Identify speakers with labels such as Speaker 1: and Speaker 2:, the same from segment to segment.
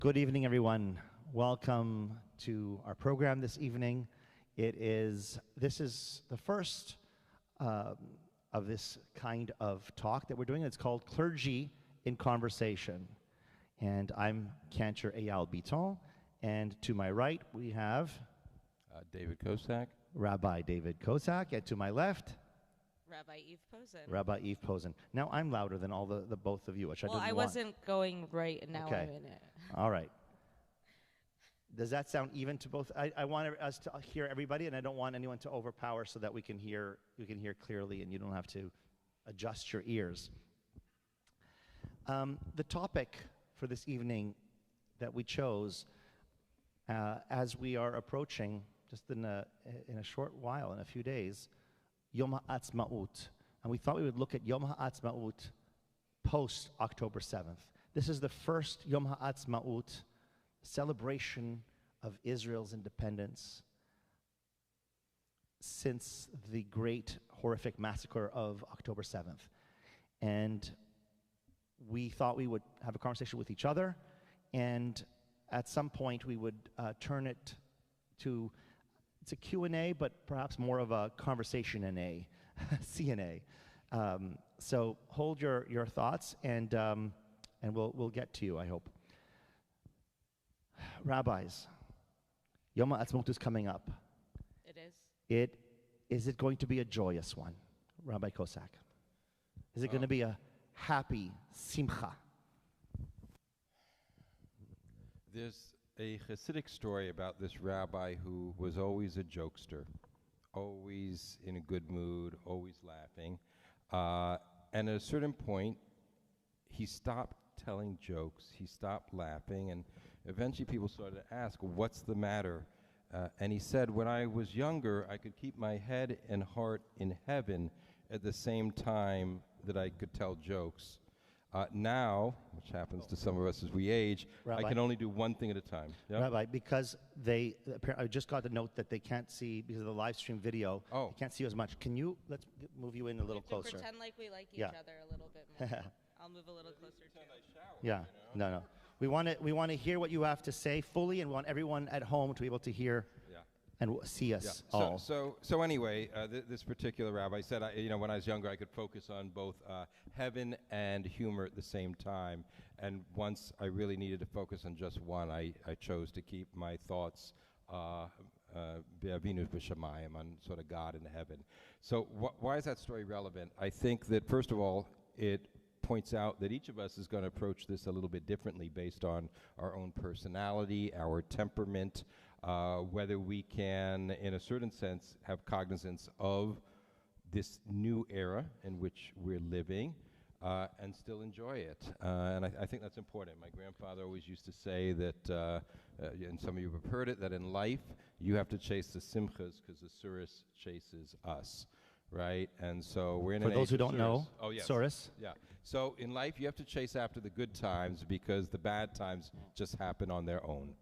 Speaker 1: Good evening, everyone. Welcome to our program this evening. This is the first of this kind of talk that we're doing. It's called Clergy in Conversation. And I'm Cantor Eyal Biton, and to my right we have
Speaker 2: David Kosak.
Speaker 1: Rabbi David Kosak, and to my left,
Speaker 3: Rabbi Eve Posen.
Speaker 1: Rabbi Eve Posen. Now I'm louder than all the both of you, which
Speaker 3: Well,
Speaker 1: I didn't
Speaker 3: I
Speaker 1: want.
Speaker 3: wasn't going right, and now
Speaker 1: Okay.
Speaker 3: I'm in it.
Speaker 1: All right. Does that sound even to both? I want us to hear everybody, and I don't want anyone to overpower, so that we can hear clearly, and you don't have to adjust your ears. The topic for this evening that we chose, as we are approaching, just in a short while, in a few days, Yom HaAtzmaut, and we thought we would look at Yom HaAtzmaut post October 7th. This is the first Yom HaAtzmaut celebration of Israel's independence since the great horrific massacre of October 7th. And we thought we would have a conversation with each other, and at some point we would turn it to, it's a Q&A, but perhaps more of a conversation in C&A. So hold your thoughts, and we'll get to you, I hope. Rabbis, Yom HaAtzmaut is coming up.
Speaker 3: It is.
Speaker 1: Is it going to be a joyous one, Rabbi Kosak? Is it going to be a happy simcha?
Speaker 2: There's a Hasidic story about this rabbi who was always a jokester, always in a good mood, always laughing. And at a certain point, he stopped telling jokes, he stopped laughing, and eventually people started to ask, what's the matter? And he said, when I was younger, I could keep my head and heart in heaven at the same time that I could tell jokes. Now, which happens to some of us as we age,
Speaker 1: Rabbi,
Speaker 2: I can only do one thing at a time. Yep.
Speaker 1: Rabbi, because I just got the note that they can't see, because of the live stream video, they can't see you as much. Let's move you in a little closer.
Speaker 3: Pretend like we like each
Speaker 1: Yeah.
Speaker 3: other a little bit more. I'll move a little closer too.
Speaker 1: Yeah, no. We want to hear what you have to say fully, and we want everyone at home to be able to hear and see us all.
Speaker 2: So anyway, this particular rabbi said, when I was younger, I could focus on both heaven and humor at the same time. And once I really needed to focus on just one, I chose to keep my thoughts Be'avinu b'shamayim, on sort of God in heaven. So why is that story relevant? I think that, first of all, it points out that each of us is going to approach this a little bit differently based on our own personality, our temperament, whether we can, in a certain sense, have cognizance of this new era in which we're living and still enjoy it. And I think that's important. My grandfather always used to say that, and some of you have heard it, that in life you have to chase the simchas because the surus chases us. Right, and so we're in.
Speaker 1: For those who don't know,
Speaker 2: Surus. Yeah. So in life, you have to chase after the good times because the bad times just happen on their own.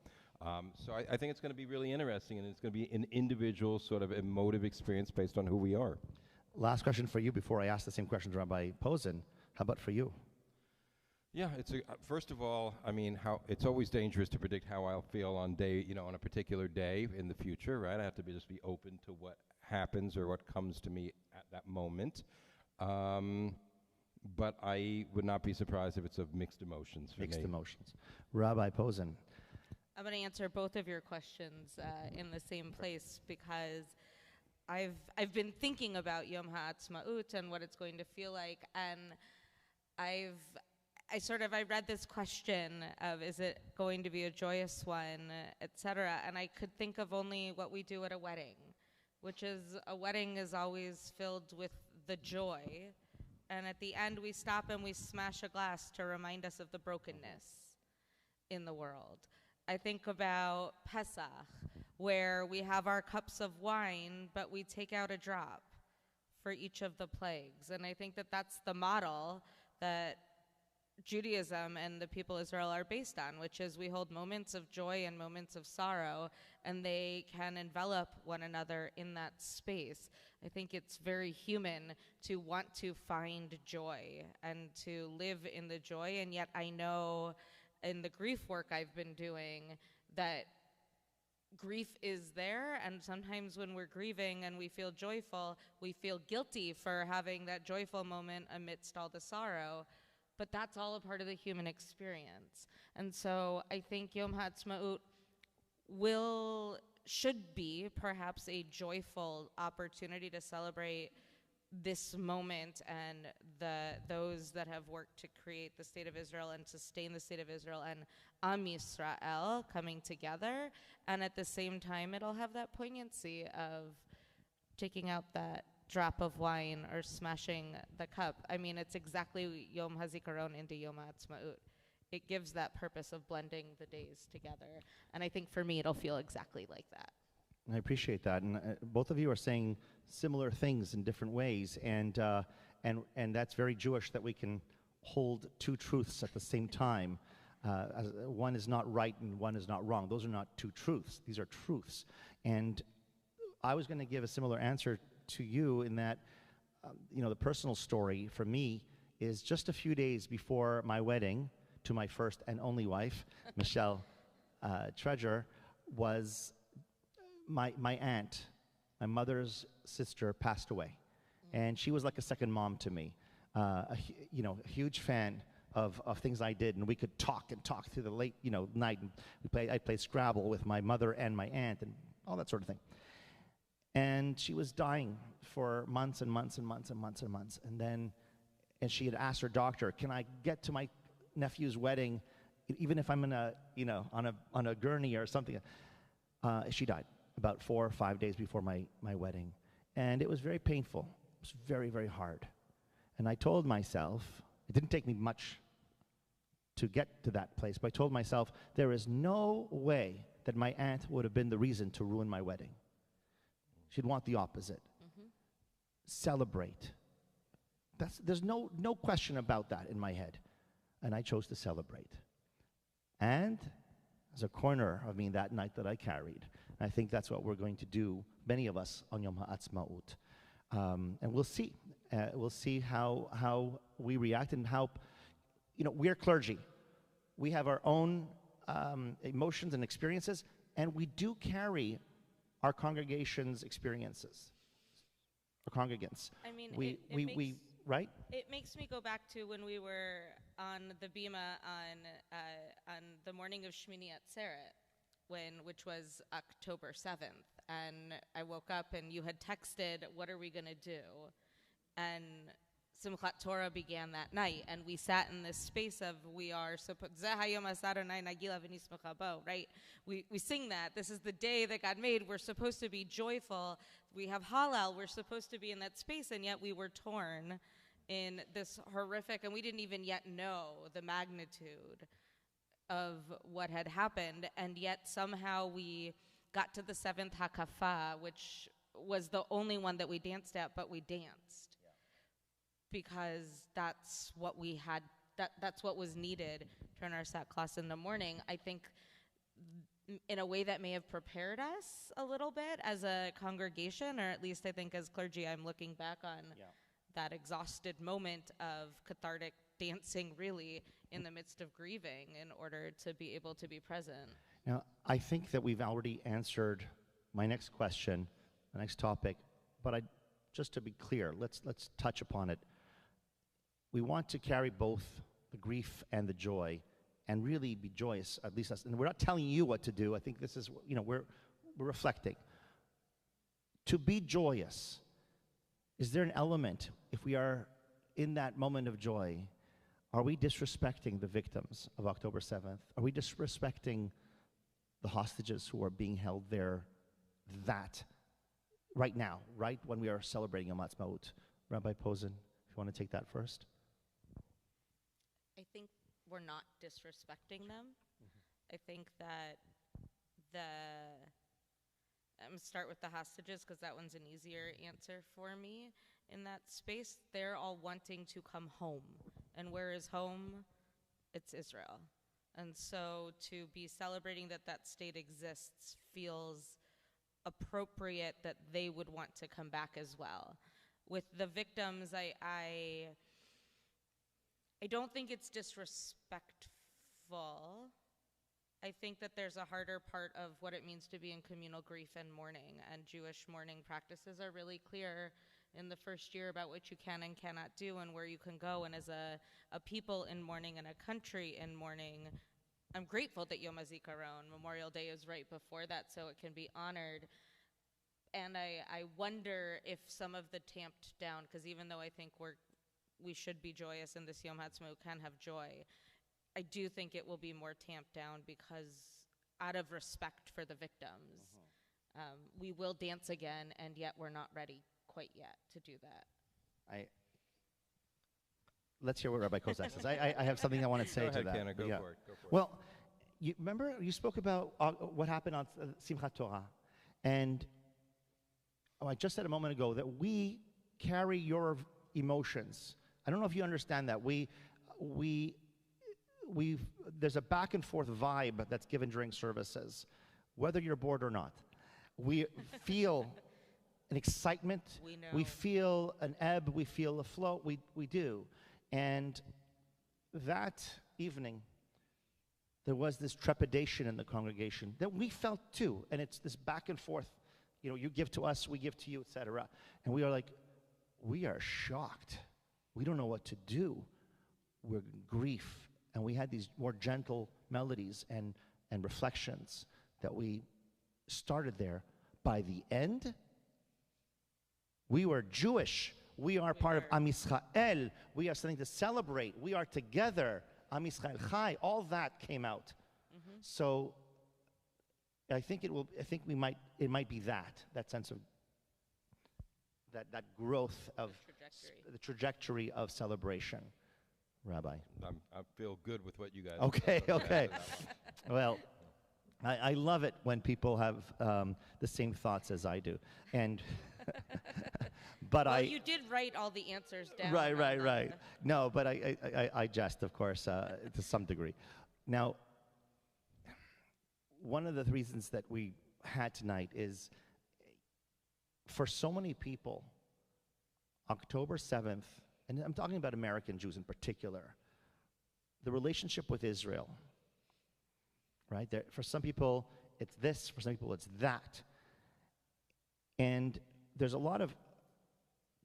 Speaker 2: So I think it's going to be really interesting, and it's going to be an individual sort of emotive experience based on who we are.
Speaker 1: Last question for you before I ask the same question to Rabbi Posen. How about for you?
Speaker 2: Yeah, first of all, I mean, it's always dangerous to predict how I'll feel on a particular day in the future, right? I have to just be open to what happens or what comes to me at that moment. But I would not be surprised if it's of mixed emotions for me.
Speaker 1: Mixed emotions. Rabbi Posen.
Speaker 3: I'm going to answer both of your questions in the same place, because I've been thinking about Yom HaAtzmaut and what it's going to feel like, and I read this question of, is it going to be a joyous one, etc., and I could think of only what we do at a wedding, which is a wedding is always filled with the joy, and at the end we stop and we smash a glass to remind us of the brokenness in the world. I think about Pesach, where we have our cups of wine, but we take out a drop for each of the plagues, and I think that that's the model that Judaism and the people of Israel are based on, which is we hold moments of joy and moments of sorrow, and they can envelop one another in that space. I think it's very human to want to find joy and to live in the joy, and yet I know in the grief work I've been doing, that grief is there, and sometimes when we're grieving and we feel joyful, we feel guilty for having that joyful moment amidst all the sorrow, but that's all a part of the human experience. And so I think Yom HaAtzmaut should be perhaps a joyful opportunity to celebrate this moment and those that have worked to create the state of Israel and sustain the state of Israel and Am Yisrael coming together. And at the same time, it'll have that poignancy of taking out that drop of wine or smashing the cup. I mean, it's exactly Yom HaZikaron into Yom HaAtzmaut. It gives that purpose of blending the days together. And I think for me, it'll feel exactly like that.
Speaker 1: I appreciate that, and both of you are saying similar things in different ways, and that's very Jewish that we can hold two truths at the same time. One is not right and one is not wrong. Those are not two truths. These are truths. And I was going to give a similar answer to you in that, the personal story for me is just a few days before my wedding to my first and only wife, Michelle Treasure, was my aunt, my mother's sister, passed away, and she was like a second mom to me. A huge fan of things I did, and we could talk through the late night. And I'd play Scrabble with my mother and my aunt and all that sort of thing. And she was dying for months and months and months and months and months. And she had asked her doctor, "Can I get to my nephew's wedding, even if I'm in on a gurney or something?" She died about 4 or 5 days before my wedding. And it was very painful. It was very, very hard. And I told myself, it didn't take me much to get to that place, but I told myself, there is no way that my aunt would have been the reason to ruin my wedding. She'd want the opposite. Celebrate. There's no question about that in my head. And I chose to celebrate. And there's a corner of me that night that I carried. And I think that's what we're going to do, many of us, on Yom HaAtzmaut. And we'll see. We'll see how we react and how, we're clergy. We have our own emotions and experiences, and we do carry our congregation's experiences, our congregants.
Speaker 3: I mean,
Speaker 1: we right?
Speaker 3: It makes me go back to when we were on the Bima on the morning of Shmini Atzeret, which was October 7th, and I woke up and you had texted, "What are we going to do?" And Simchat Torah began that night, and we sat in this space of right? We sing that. This is the day that God made. We're supposed to be joyful. We have Hallel. We're supposed to be in that space, and yet we were torn in this horrific, and we didn't even yet know the magnitude of what had happened, and yet somehow we got to the 7th Hakafa, which was the only one that we danced at, but we danced. Because that's what we had, that's what was needed to turn our sackcloths in the morning. I think in a way that may have prepared us a little bit as a congregation, or at least I think as clergy, I'm looking back on that exhausted moment of cathartic dancing really in the midst of grieving in order to be able to be present.
Speaker 1: Now, I think that we've already answered my next question, the next topic, but just to be clear, let's touch upon it. We want to carry both the grief and the joy and really be joyous, at least us. And we're not telling you what to do. I think this is, we're reflecting. To be joyous, is there an element, if we are in that moment of joy, are we disrespecting the victims of October 7th? Are we disrespecting the hostages who are being held there right now, right when we are celebrating Yom HaAtzmaut? Rabbi Posen, if you want to take that first.
Speaker 3: I think we're not disrespecting them. I think that I'm going to start with the hostages because that one's an easier answer for me in that space. They're all wanting to come home. And where is home? It's Israel. And so to be celebrating that state exists feels appropriate that they would want to come back as well. With the victims, I don't think it's disrespectful grateful. I think that there's a harder part of what it means to be in communal grief and mourning, and Jewish mourning practices are really clear in the first year about what you can and cannot do and where you can go. And as a people in mourning and a country in mourning, I'm grateful that Yom HaZikaron, Memorial Day, is right before that so it can be honored. And I wonder if some of the tamped down, because even though I think we should be joyous and this Yom HaAtzmaut can have joy, I do think it will be more tamped down because out of respect for the victims, we will dance again, and yet we're not ready quite yet to do that.
Speaker 1: Let's hear what Rabbi Kozak says. I have something I want to say
Speaker 2: Go
Speaker 1: to
Speaker 2: ahead,
Speaker 1: that.
Speaker 2: Kenna, go for it.
Speaker 1: Well, you remember you spoke about what happened on Simchat Torah, and I just said a moment ago that we carry your emotions. I don't know if you understand that. There's a back and forth vibe that's given during services, whether you're bored or not. We feel an excitement. We feel an ebb. We feel a flow. We do. And that evening, there was this trepidation in the congregation that we felt too. And it's this back and forth. You know, you give to us, we give to you, etc. And we are like, we are shocked. We don't know what to do. We're in grief. And we had these more gentle melodies and reflections that we started there. By the end, we were Jewish. We are part of Am Yisrael. We are something to celebrate. We are together. Am Yisrael Chai. All that came out. So I think it might be that sense of that growth of the trajectory of celebration. Rabbi.
Speaker 2: I feel good with what you guys
Speaker 1: Okay, okay. Well, I love it when people have the same thoughts as I do. And but
Speaker 3: well, you did write all the answers down.
Speaker 1: Right. No, but I jest, of course, to some degree. Now, one of the reasons that we had tonight is for so many people, October 7th, and I'm talking about American Jews in particular, the relationship with Israel, right? For some people, it's this. For some people, it's that. And there's a lot of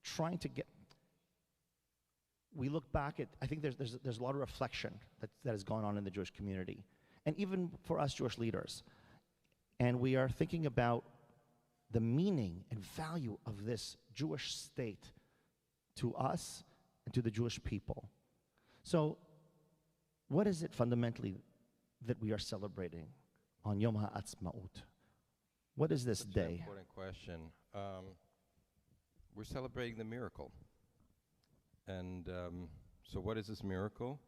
Speaker 1: trying to get. We look back at. I think there's a lot of reflection that has gone on in the Jewish community, and even for us Jewish leaders, and we are thinking about the meaning and value of this Jewish state to us and to the Jewish people. So, what is it fundamentally that we are celebrating on Yom HaAtzmaut? What is this day?
Speaker 2: That's an important question. We're celebrating the miracle. And so what is this miracle?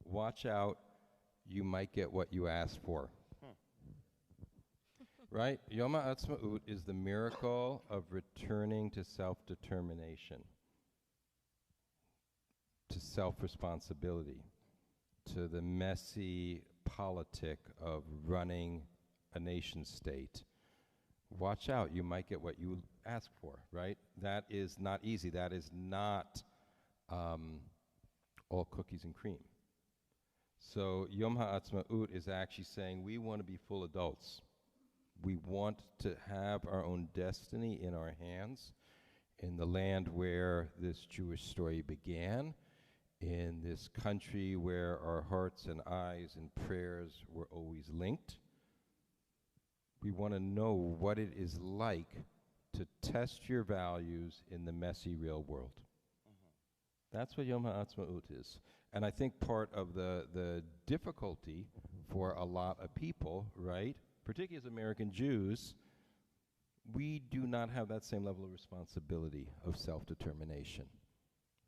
Speaker 2: Watch out, you might get what you asked for. Right? Yom HaAtzmaut is the miracle of returning to self-determination, to self-responsibility, to the messy politic of running a nation state. Watch out, you might get what you ask for, right? That is not easy. That is not all cookies and cream. So Yom HaAtzmaut is actually saying we want to be full adults. We want to have our own destiny in our hands in the land where this Jewish story began, in this country where our hearts and eyes and prayers were always linked. We want to know what it is like to test your values in the messy real world. That's what Yom HaAtzmaut is. And I think part of the difficulty for a lot of people, right, particularly as American Jews, we do not have that same level of responsibility of self-determination,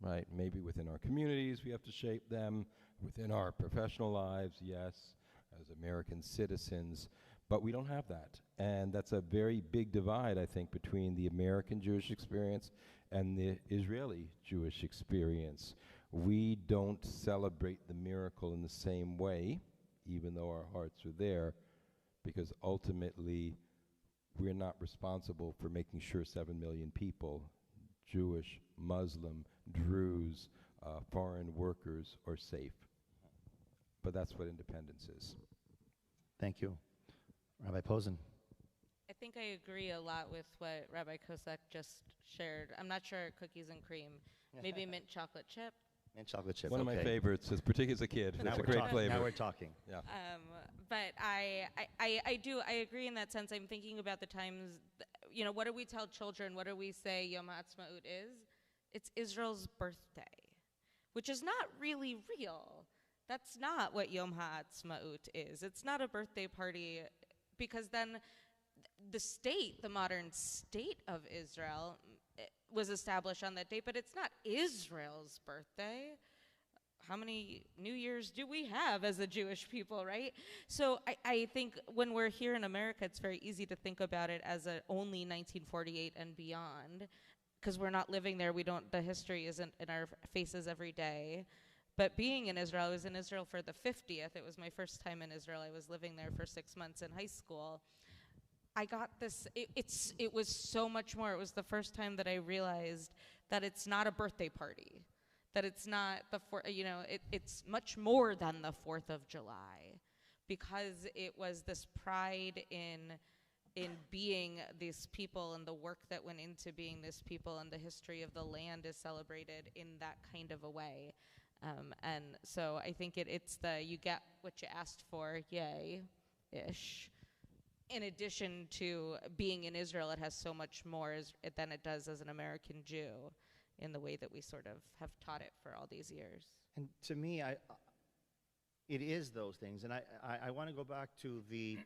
Speaker 2: right? Maybe within our communities we have to shape them, within our professional lives, yes, as American citizens, but we don't have that. And that's a very big divide, I think, between the American Jewish experience and the Israeli Jewish experience. We don't celebrate the miracle in the same way, even though our hearts are there, because ultimately we're not responsible for making sure 7 million people, Jewish, Muslim, Druze, foreign workers, are safe. But that's what independence is.
Speaker 1: Thank you. Rabbi Posen.
Speaker 3: I think I agree a lot with what Rabbi Kosak just shared. I'm not sure cookies and cream. Maybe mint chocolate chip.
Speaker 1: Mint chocolate chip.
Speaker 2: One of my
Speaker 1: okay.
Speaker 2: favorites, particularly as a kid.
Speaker 1: Now
Speaker 2: It's a
Speaker 1: we're
Speaker 2: great
Speaker 1: talking.
Speaker 2: flavor.
Speaker 1: Now we're talking.
Speaker 2: Yeah.
Speaker 3: But I agree in that sense. I'm thinking about the times, what do we tell children? What do we say Yom HaAtzmaut is? It's Israel's birthday, which is not really real. That's not what Yom HaAtzmaut is. It's not a birthday party, because then the modern state of Israel was established on that date, but it's not Israel's birthday. How many New Years do we have as a Jewish people, right? So I think when we're here in America, it's very easy to think about it as only 1948 and beyond, because we're not living there. The history isn't in our faces every day. But being in Israel, I was in Israel for the 50th. It was my first time in Israel. I was living there for 6 months in high school. I got this, it was so much more. It was the first time that I realized that it's not a birthday party, that it's not it's much more than the 4th of July, because it was this pride in being these people, and the work that went into being this people, and the history of the land is celebrated in that kind of a way. And so I think it's you get what you asked for, yay-ish. In addition to being in Israel, it has so much more than it does as an American Jew, in the way that we sort of have taught it for all these years.
Speaker 1: And to me, it is those things. And I want to go back to the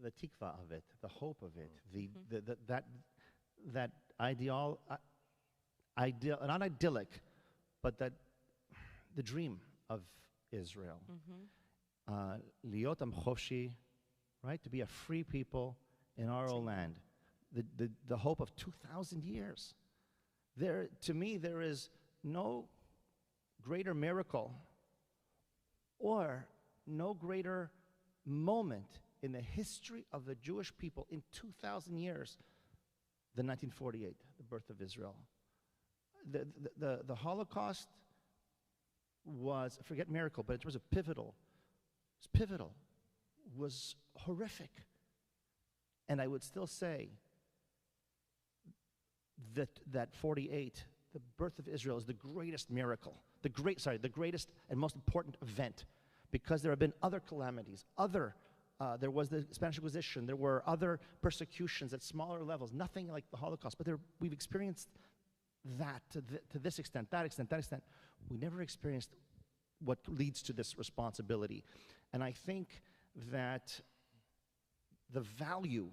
Speaker 1: tikva of it, the hope of it, that ideal, not idyllic, but the dream of Israel. Liot am choshi, right? To be a free people in our own land. The hope of 2,000 years. To me, there is no greater miracle or no greater moment in the history of the Jewish people in 2,000 years than 1948, the birth of Israel. The Holocaust was, forget miracle, but it was pivotal. It was pivotal. Was horrific. And I would still say that 48, the birth of Israel, is the greatest miracle, the greatest and most important event, because there have been other calamities, there was the Spanish Inquisition, there were other persecutions at smaller levels, nothing like the Holocaust, but we've experienced that to this extent, that extent. We never experienced what leads to this responsibility. And I think that the value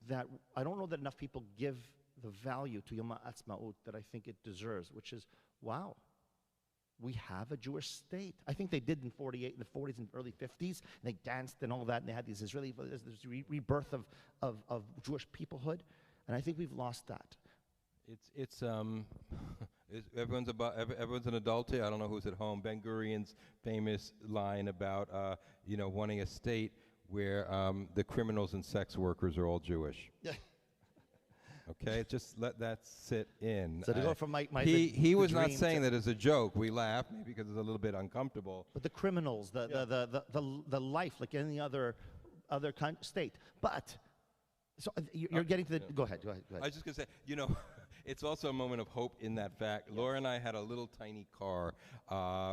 Speaker 1: that, I don't know that enough people give the value to Yom HaAtzmaut that I think it deserves, which is, wow, we have a Jewish state. I think they did in 48, in the 40s and early 50s, and they danced and all that, and they had this rebirth of Jewish peoplehood, and I think we've lost that.
Speaker 2: Everyone's an adult here. I don't know who's at home. Ben Gurion's famous line about wanting a state where the criminals and sex workers are all Jewish. Yeah. Okay, just let that sit in.
Speaker 1: So to go from
Speaker 2: he was not saying that as a joke. We laugh maybe because it's a little bit uncomfortable.
Speaker 1: But the criminals, the life like any other state. But so you're getting to the. Go ahead.
Speaker 2: I was just gonna say, it's also a moment of hope in that fact. Yes. Laura and I had a little tiny car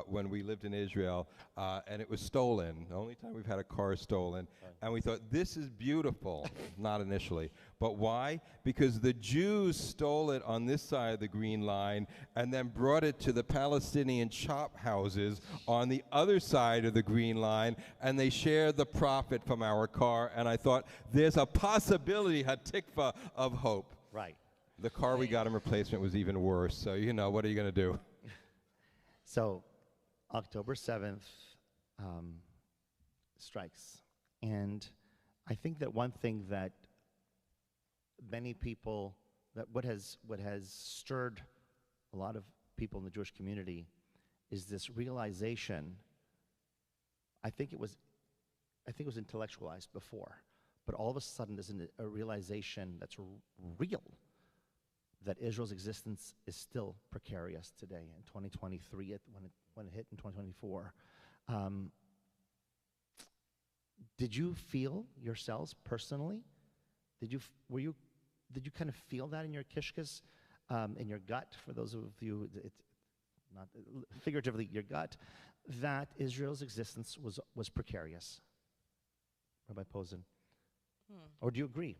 Speaker 2: when we lived in Israel, and it was stolen. The only time we've had a car stolen. Right. And we thought, this is beautiful. Not initially. But why? Because the Jews stole it on this side of the Green Line and then brought it to the Palestinian chop houses on the other side of the Green Line, and they shared the profit from our car. And I thought, there's a possibility, hatikva, of hope.
Speaker 1: Right.
Speaker 2: The car we got in replacement was even worse, so what are you going to do?
Speaker 1: So, October 7th strikes. And I think that one thing that many people, that what has stirred a lot of people in the Jewish community is this realization. I think it was intellectualized before, but all of a sudden there's a realization that's real, that Israel's existence is still precarious today in 2023, when it hit in 2024. Did you feel yourselves personally? Did you kind of feel that in your kishkas, in your gut? For those of you, it's not figuratively, your gut, that Israel's existence was precarious. Rabbi Posen, or do you agree?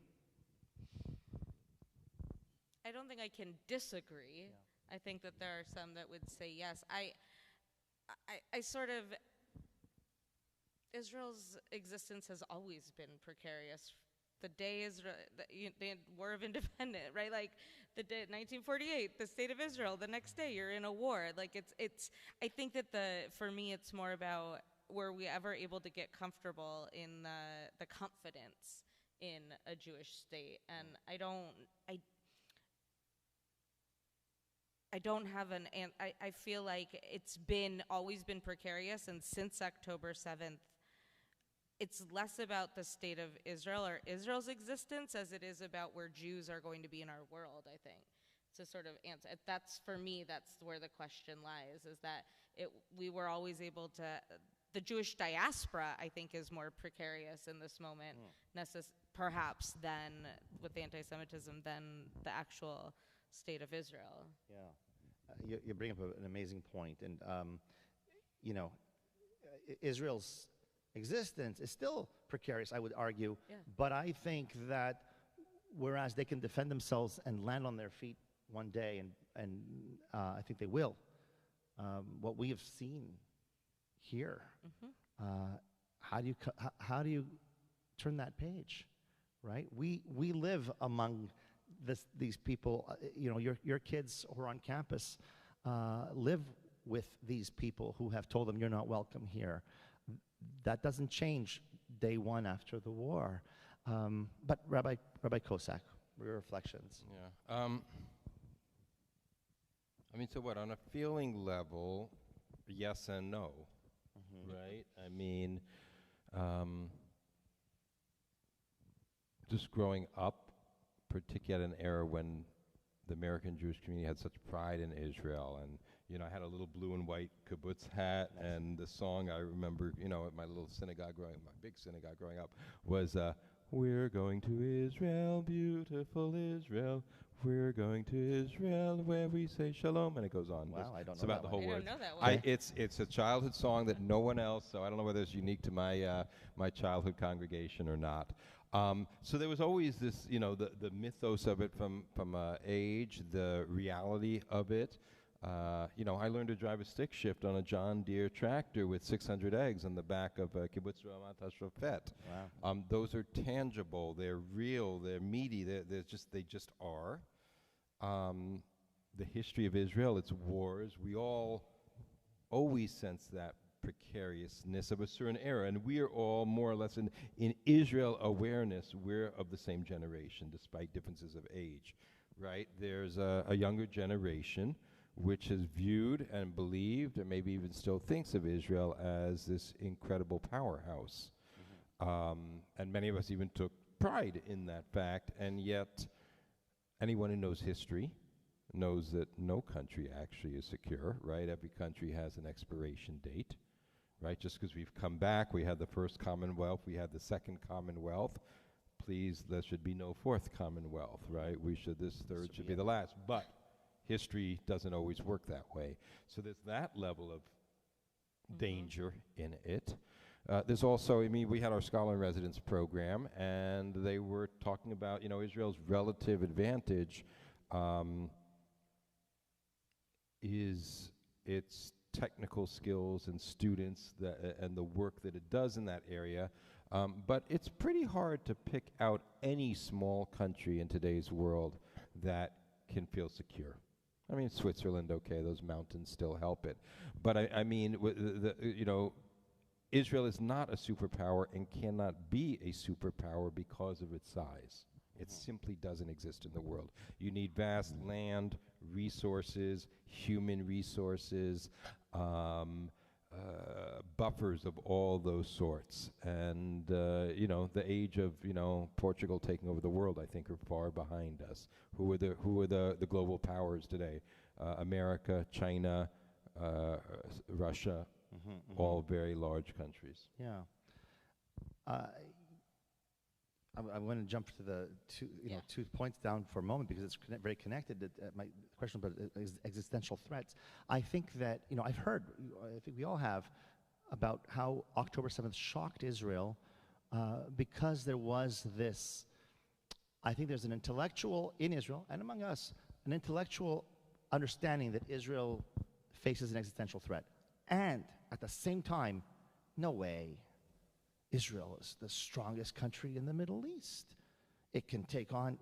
Speaker 3: I don't think I can disagree. Yeah. I think that there are some that would say yes. I sort of, Israel's existence has always been precarious. The day Israel, the War of Independence, right? Like the day 1948, the state of Israel. The next day, you're in a war. Like it's. I think that for me, it's more about were we ever able to get comfortable in the confidence in a Jewish state, and I don't have I feel like it's always been precarious, and since October 7th, it's less about the state of Israel or Israel's existence as it is about where Jews are going to be in our world, I think. To sort of answer, that's for me, that's where the question lies, is that we were always able to, the Jewish diaspora, I think, is more precarious in this moment, perhaps than with anti-Semitism than the actual state of Israel.
Speaker 1: Yeah, you bring up an amazing point, and Israel's existence is still precarious, I would argue.
Speaker 3: Yeah.
Speaker 1: But I think that whereas they can defend themselves and land on their feet one day, and I think they will. What we have seen here, how do you turn that page, right? We live among these people. Your kids who are on campus live with these people who have told them you're not welcome here. That doesn't change day one after the war. But Rabbi Kosak, your reflections.
Speaker 2: Yeah. I mean, so what? On a feeling level, yes and no, right? I mean, just growing up, particularly at an era when the American Jewish community had such pride in Israel, and I had a little blue and white kibbutz hat, and the song I remember, at my little synagogue my big synagogue growing up, was "We're going to Israel, beautiful Israel. We're going to Israel, where we say shalom," and it goes on.
Speaker 1: Wow, I don't know.
Speaker 2: It's about the whole word.
Speaker 3: I don't know that one.
Speaker 2: It's a childhood song that no one else. So I don't know whether it's unique to my childhood congregation or not. So there was always this, the mythos of it from age, the reality of it. I learned to drive a stick shift on a John Deere tractor with 600 eggs on the back of Kibbutz Ramat HaShofet.
Speaker 1: Wow.
Speaker 2: Those are tangible. They're real. They're meaty. They just are. The history of Israel, its wars, we all always sense that precariousness of a certain era, and we are all more or less in Israel awareness. We're of the same generation, despite differences of age, right? There's a younger generation which has viewed and believed, and maybe even still thinks of Israel as this incredible powerhouse. And many of us even took pride in that fact, and yet anyone who knows history knows that no country actually is secure, right? Every country has an expiration date, right? Just because we've come back, we had the first Commonwealth, we had the second Commonwealth. Please, there should be no fourth Commonwealth, right? This third should be the last. But history doesn't always work that way. So there's that level of danger in it. There's also, we had our Scholar in Residence program, and they were talking about, Israel's relative advantage is its technical skills and students and the work that it does in that area. But it's pretty hard to pick out any small country in today's world that can feel secure. I mean, Switzerland, okay, those mountains still help it. But I mean, Israel is not a superpower and cannot be a superpower because of its size. It simply doesn't exist in the world. You need vast land, resources, human resources, buffers of all those sorts. And, the age of, Portugal taking over the world, I think, are far behind us. Who are the global powers today? America, China, Russia, all very large countries.
Speaker 1: Yeah. I want to jump to the two points down for a moment because it's very connected to my question about existential threats. I think that, I've heard, I think we all have, about how October 7th shocked Israel because there was this, I think there's an intellectual in Israel and among us, an intellectual understanding that Israel faces an existential threat. And at the same time, no way. Israel is the strongest country in the Middle East. It can take on,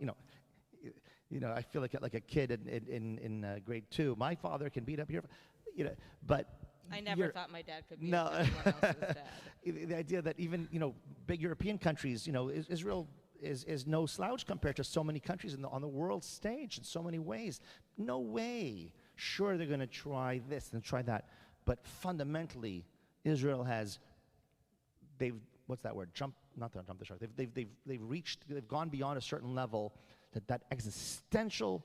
Speaker 1: I feel like a kid in grade 2. My father can beat up your, but
Speaker 3: I never thought my dad could beat
Speaker 1: no.
Speaker 3: up anyone else's dad.
Speaker 1: The idea that even big European countries, Israel is no slouch compared to so many countries on the world stage in so many ways. No way. Sure, they're going to try this and try that, but fundamentally, Israel has. What's that word? Not jump the shark. They've gone beyond a certain level that existential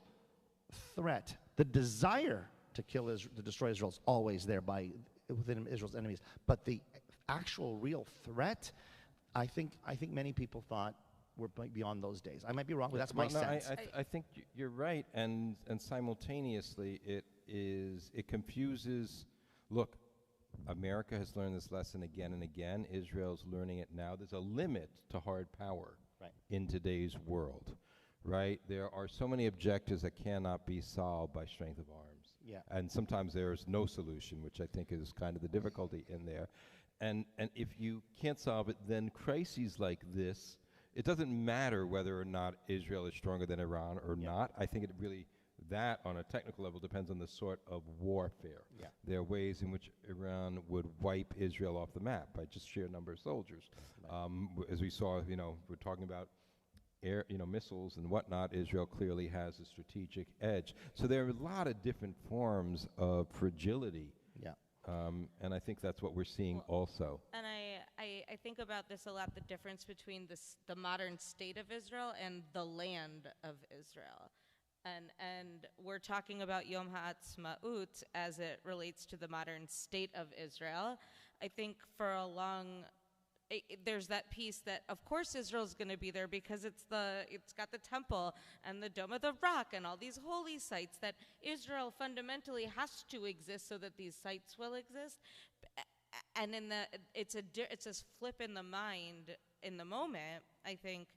Speaker 1: threat, the desire to destroy Israel is always there within Israel's enemies. But the actual real threat, I think many people thought we're beyond those days. I might be wrong, but that's my sense.
Speaker 2: I think you're right, and simultaneously it confuses. Look, America has learned this lesson again and again. Israel's learning it now. There's a limit to hard power in today's world, right? There are so many objectives that cannot be solved by strength of arms.
Speaker 1: Yeah.
Speaker 2: And sometimes there's no solution, which I think is kind of the difficulty in there. And if you can't solve it, then crises like this, it doesn't matter whether or not Israel is stronger than Iran or not. I think it really, that on a technical level depends on the sort of warfare.
Speaker 1: Yeah.
Speaker 2: There are ways in which Iran would wipe Israel off the map by just sheer number of soldiers. As we saw, we're talking about air, missiles and whatnot. Israel clearly has a strategic edge. So there are a lot of different forms of fragility.
Speaker 1: Yeah.
Speaker 2: And I think that's what we're seeing also.
Speaker 3: And I think about this a lot, the difference between the modern state of Israel and the land of Israel. And we're talking about Yom HaAtzmaut as it relates to the modern state of Israel. I think for a long, there's that piece that of course Israel's going to be there because it's got the temple and the Dome of the Rock and all these holy sites that Israel fundamentally has to exist so that these sites will exist. And it's a flip in the mind in the moment, I think,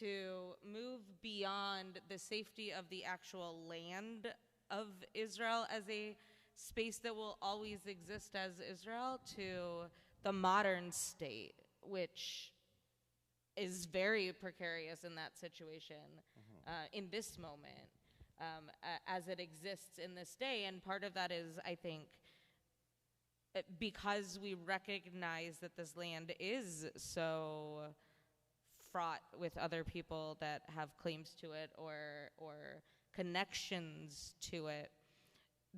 Speaker 3: to move beyond the safety of the actual land of Israel as a space that will always exist as Israel to the modern state, which is very precarious in that situation in this moment as it exists in this day. And part of that is, I think, because we recognize that this land is so fraught with other people that have claims to it or connections to it,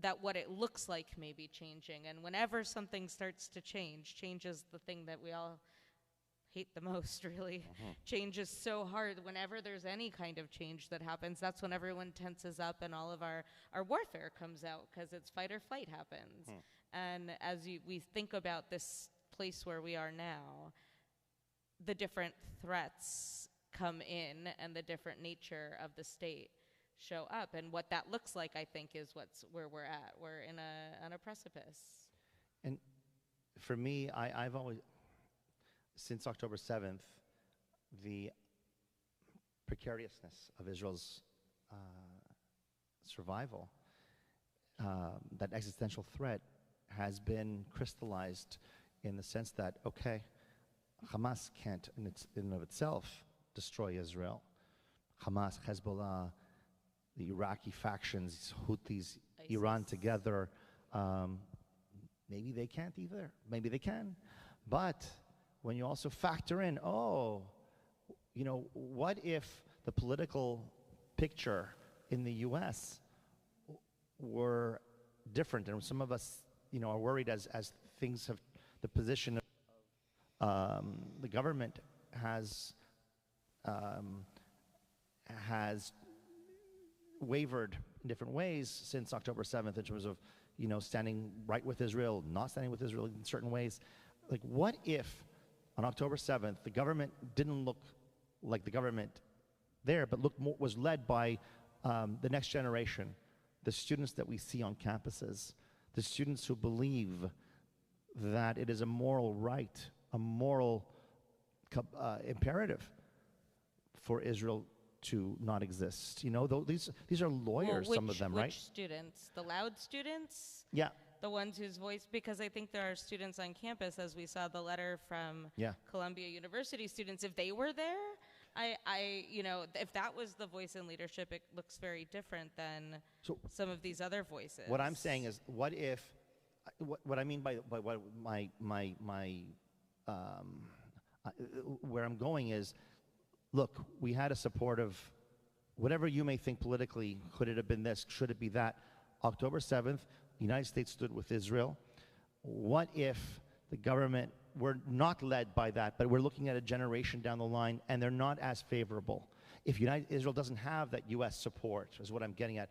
Speaker 3: that what it looks like may be changing. And whenever something starts to change, change is the thing that we all hate the most, really. Change is so hard. Whenever there's any kind of change that happens, that's when everyone tenses up and all of our warfare comes out because it's fight or flight happens. And as we think about this place where we are now, the different threats come in and the different nature of the state show up. And what that looks like, I think, is where we're at. We're on a precipice.
Speaker 1: And for me, I've always, since October 7th, the precariousness of Israel's survival, that existential threat has been crystallized in the sense that, okay, Hamas can't in and of itself destroy Israel. Hamas, Hezbollah, the Iraqi factions, Houthis, ISIS. Iran together, maybe they can't either. Maybe they can. But when you also factor in, what if the political picture in the U.S. were different? And some of us, are worried as things have, the position of the government has wavered in different ways since October 7th in terms of, standing right with Israel, not standing with Israel in certain ways. Like, what if on October 7th, the government didn't look like the government there, but was led by the next generation, the students that we see on campuses, the students who believe that it is a moral right, a moral imperative for Israel to not exist. These are lawyers, some of them, right?
Speaker 3: Which students? The loud students?
Speaker 1: Yeah.
Speaker 3: The ones whose voice, because I think there are students on campus, as we saw the letter from Columbia University students, if they were there, if that was the voice in leadership, it looks very different than some of these other voices.
Speaker 1: What I'm saying is, what if, what I mean by what where I'm going is, look, we had a supportive, whatever you may think politically, could it have been this, should it be that, October 7th, the United States stood with Israel. What if the government were not led by that, but we're looking at a generation down the line and they're not as favorable? If Israel doesn't have that U.S. support, is what I'm getting at.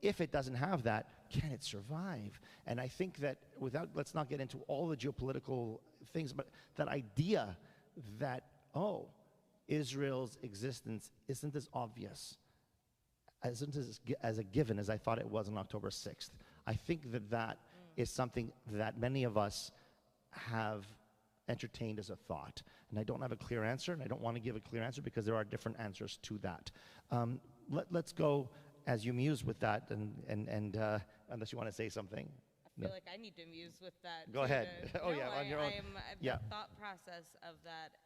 Speaker 1: If it doesn't have that, can it survive? And I think that let's not get into all the geopolitical things, but that idea that, Israel's existence isn't as obvious, isn't as a given as I thought it was on October 6th. I think that is something that many of us have entertained as a thought. And I don't have a clear answer, and I don't want to give a clear answer because there are different answers to that. Let's go as you muse with that, and unless you want to say something.
Speaker 3: I feel like I need to muse with that.
Speaker 1: Go ahead.
Speaker 3: On
Speaker 1: your own.
Speaker 3: The thought process of that,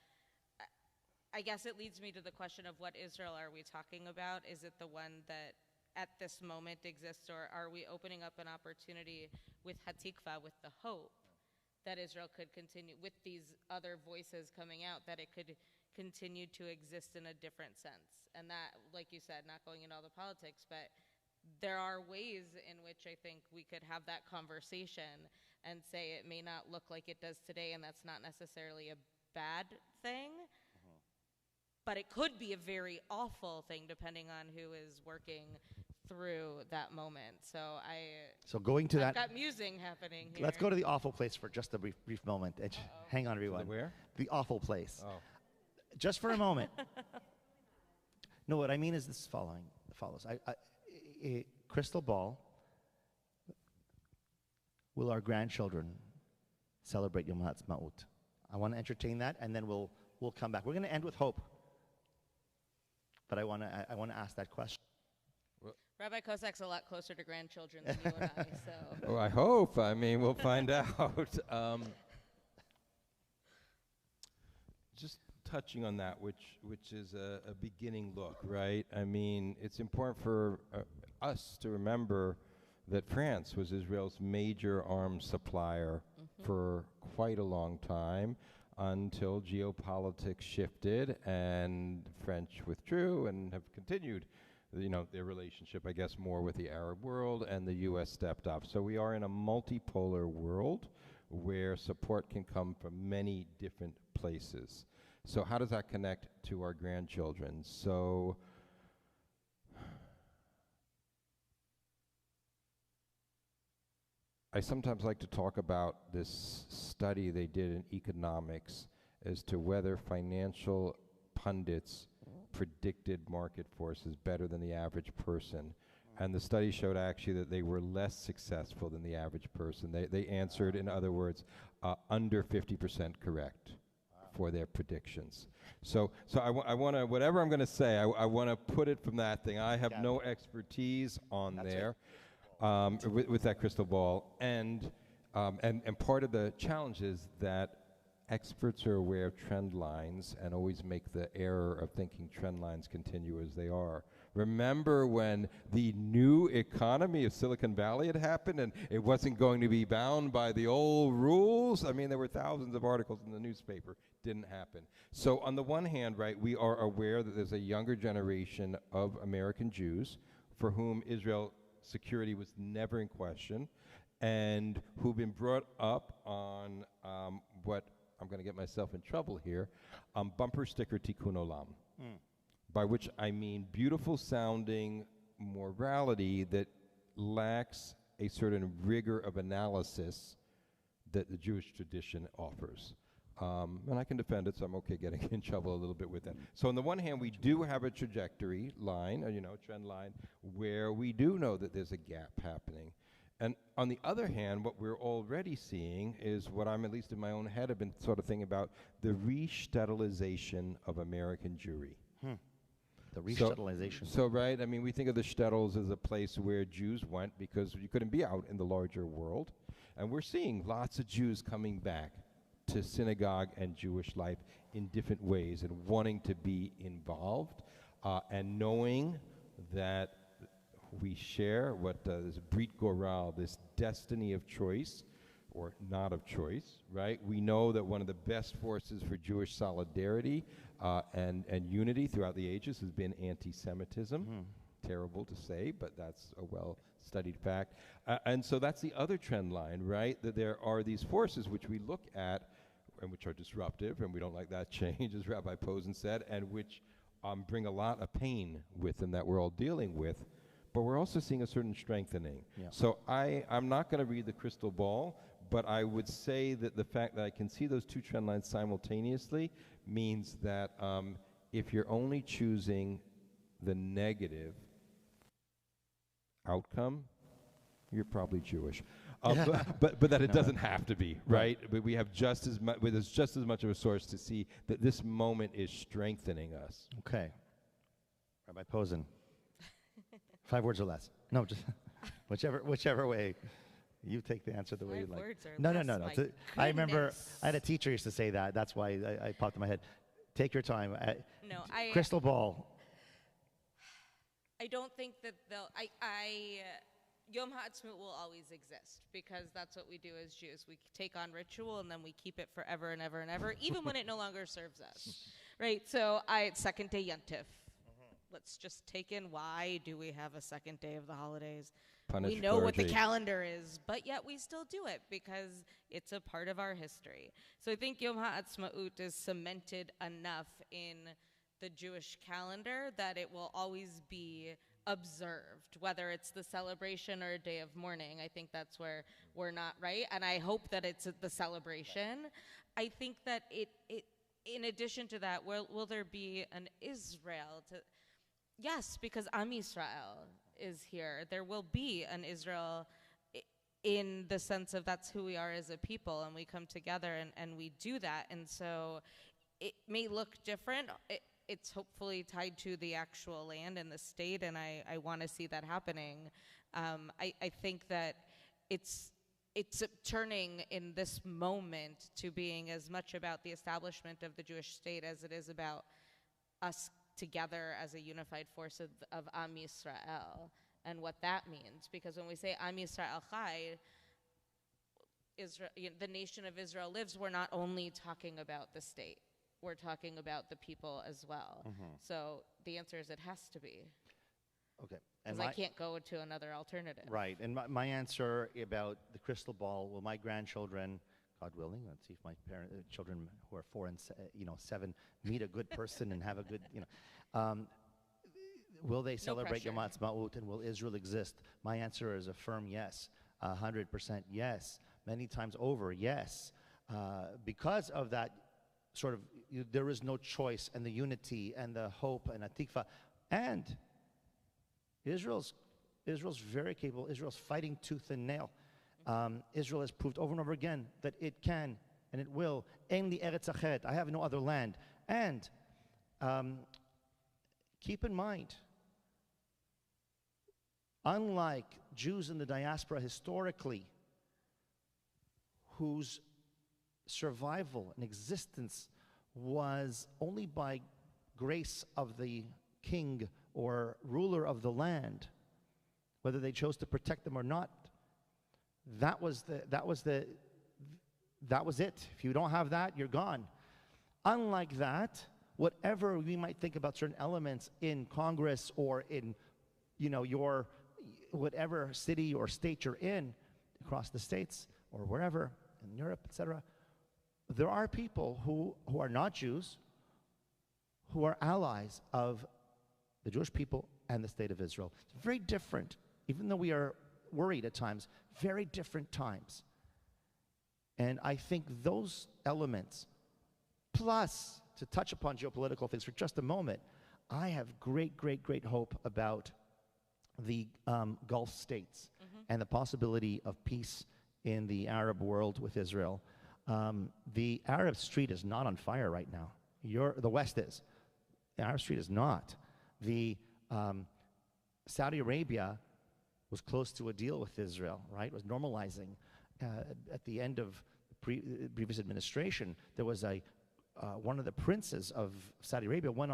Speaker 3: I guess it leads me to the question of what Israel are we talking about? Is it the one that at this moment exists, or are we opening up an opportunity with Hatikva, with the hope that Israel could continue, with these other voices coming out, that it could continue to exist in a different sense? And that, like you said, not going into all the politics, but there are ways in which I think we could have that conversation and say it may not look like it does today, and that's not necessarily a bad thing. But it could be a very awful thing depending on who is working through that moment. So
Speaker 1: going to
Speaker 3: I've got musing happening here.
Speaker 1: Let's go to the awful place for just a brief moment. Hang on, everyone.
Speaker 2: Where?
Speaker 1: The awful place.
Speaker 2: Oh.
Speaker 1: Just for a moment. No, what I mean is this follows. Crystal ball. Will our grandchildren celebrate Yom HaAtzmaut? I want to entertain that, and then we'll come back. We're going to end with hope. But I want to ask that question.
Speaker 3: Rabbi Kosak's a lot closer to grandchildren than you and I, so.
Speaker 2: Well, I hope. I mean, we'll find out. Just touching on that, which is a beginning look, right? I mean, it's important for us to remember that France was Israel's major arms supplier for quite a long time, until geopolitics shifted and French withdrew and have continued, their relationship, I guess, more with the Arab world, and the U.S. stepped up. So we are in a multipolar world where support can come from many different places. So how does that connect to our grandchildren? So I sometimes like to talk about this study they did in economics as to whether financial pundits predicted market forces better than the average person. And the study showed actually that they were less successful than the average person. They answered, in other words, under 50% correct for their predictions. So I want to, whatever I'm going to say, I want to put it from that thing. I have no expertise on there. With that crystal ball, and part of the challenge is that experts are aware of trend lines and always make the error of thinking trend lines continue as they are. Remember when the new economy of Silicon Valley had happened and it wasn't going to be bound by the old rules? I mean, there were thousands of articles in the newspaper. Didn't happen. So on the one hand, right, we are aware that there's a younger generation of American Jews for whom Israel security was never in question, and who've been brought up on what, I'm going to get myself in trouble here, bumper sticker tikkun olam, by which I mean beautiful sounding morality that lacks a certain rigor of analysis that the Jewish tradition offers. And I can defend it, so I'm okay getting in trouble a little bit with that. So on the one hand, we do have a trajectory line, trend line, where we do know that there's a gap happening. And on the other hand, what we're already seeing is what I'm, at least in my own head, have been sort of thinking about, the re-shtetlization of American Jewry.
Speaker 1: The re-shtetlization.
Speaker 2: So, right, I mean, we think of the shtetls as a place where Jews went because you couldn't be out in the larger world. And we're seeing lots of Jews coming back to synagogue and Jewish life in different ways and wanting to be involved and knowing that we share what this Brit Goral, this destiny of choice or not of choice, right? We know that one of the best forces for Jewish solidarity and unity throughout the ages has been anti-Semitism. Terrible to say, but that's a well-studied fact. And so that's the other trend line, right? That there are these forces which we look at and which are disruptive, and we don't like that change, as Rabbi Posen said, and which bring a lot of pain with and that we're all dealing with. But we're also seeing a certain strengthening.
Speaker 1: Yeah.
Speaker 2: So I'm not going to read the crystal ball, but I would say that the fact that I can see those two trend lines simultaneously means that if you're only choosing the negative outcome, you're probably Jewish. But that it doesn't have to be, right? But we have just as much, there's just as much of a source to see that this moment is strengthening us.
Speaker 1: Okay. Rabbi Posen. 5 words or less. No, just whichever way. You take the answer the way you like.
Speaker 3: 5 words or
Speaker 1: No.
Speaker 3: less,
Speaker 1: I remember I had a teacher used to say that. That's why I popped in my head. Take your time. Crystal ball.
Speaker 3: I don't think that Yom HaAtzmaut will always exist because that's what we do as Jews. We take on ritual and then we keep it forever and ever and ever, even when it no longer serves us, right? So second day Yontif. Let's just take in, why do we have a second day of the holidays?
Speaker 2: Punish
Speaker 3: we know what the
Speaker 2: clergy.
Speaker 3: calendar is, but yet we still do it because it's a part of our history. So I think Yom HaAtzmaut is cemented enough in the Jewish calendar that it will always be observed, whether it's the celebration or a day of mourning. I think that's where we're not right, and I hope that it's the celebration. I think that it in addition to that, will there be an Israel to... Yes, because Am Yisrael is here. There will be an Israel in the sense of that's who we are as a people, and we come together and we do that. And so it may look different. It's hopefully tied to the actual land and the state, and I want to see that happening. I think that it's turning in this moment to being as much about the establishment of the Jewish state as it is about us together as a unified force of Am Yisrael and what that means. Because when we say Am Yisrael Chai, Israel, the nation of Israel lives, we're not only talking about the state, we're talking about the people as well. So the answer is it has to be.
Speaker 1: Okay.
Speaker 3: Because I can't go to another alternative.
Speaker 1: Right. And my answer about the crystal ball, will my grandchildren, God willing, let's see if my children who are 4 and 7 meet a good person and have a good, will they celebrate Yom HaAtzmaut and will Israel exist? My answer is a firm yes, 100% yes, many times over yes. Because of that sort of, there is no choice, and the unity and the hope and atikva, and Israel's very capable. Israel's fighting tooth and nail. Israel has proved over and over again that it can and it will. Ein li eretz acheret. I have no other land. And keep in mind, unlike Jews in the diaspora historically, whose survival and existence was only by grace of the king or ruler of the land, whether they chose to protect them or not, that was it. If you don't have that, you're gone. Unlike that, whatever we might think about certain elements in Congress or in, your whatever city or state you're in, across the states or wherever in Europe, etc., there are people who are not Jews, who are allies of the Jewish people and the state of Israel. It's very different. Even though we are worried at times, very different times. And I think those elements, plus to touch upon geopolitical things for just a moment, I have great, great, great hope about the Gulf states and the possibility of peace in the Arab world with Israel. The Arab street is not on fire right now. The West is. The Arab street is not. The Saudi Arabia was close to a deal with Israel, right? It was normalizing. At the end of the previous administration, there was one of the princes of Saudi Arabia went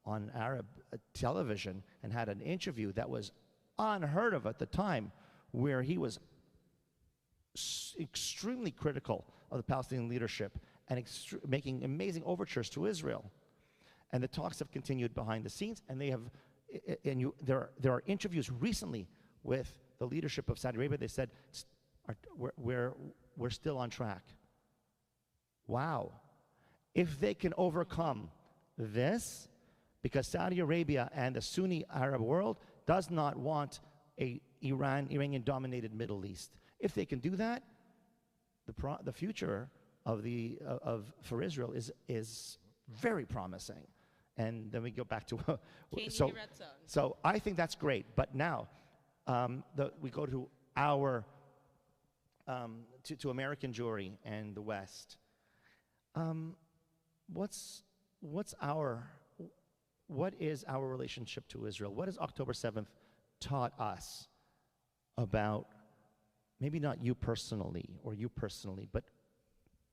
Speaker 1: on Arab television and had an interview that was unheard of at the time, where he was extremely critical of the Palestinian leadership and making amazing overtures to Israel. And the talks have continued behind the scenes, and they have, there are interviews recently with the leadership of Saudi Arabia. They said, we're still on track. Wow. If they can overcome this, because Saudi Arabia and the Sunni Arab world does not want a Iranian-dominated Middle East. If they can do that, the future for Israel is very promising. And then we go back to so I think that's great. But now we go to our to American Jewry and the West. What is our relationship to Israel? What has October 7th taught us about, maybe not you personally, but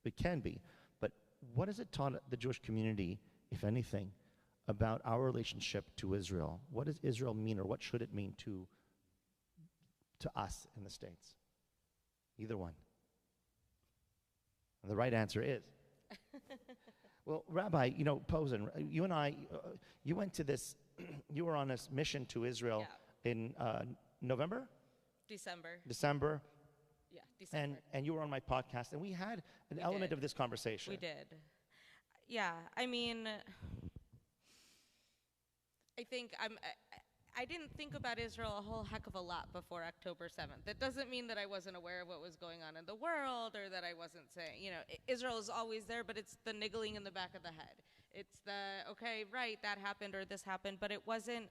Speaker 1: it can be, but what has it taught the Jewish community, if anything, about our relationship to Israel? What does Israel mean, or what should it mean to us in the States? Either one. And the right answer is. Well, Rabbi, Posen, you and I, you went to this, you were on this mission to Israel in November? December.
Speaker 3: Yeah, December.
Speaker 1: And you were on my podcast, and we had an element of this conversation.
Speaker 3: We did. Yeah, I mean, I think I didn't think about Israel a whole heck of a lot before October 7th. That doesn't mean that I wasn't aware of what was going on in the world, or that I wasn't saying, Israel is always there, but it's the niggling in the back of the head. It's okay, right, that happened or this happened, but it wasn't,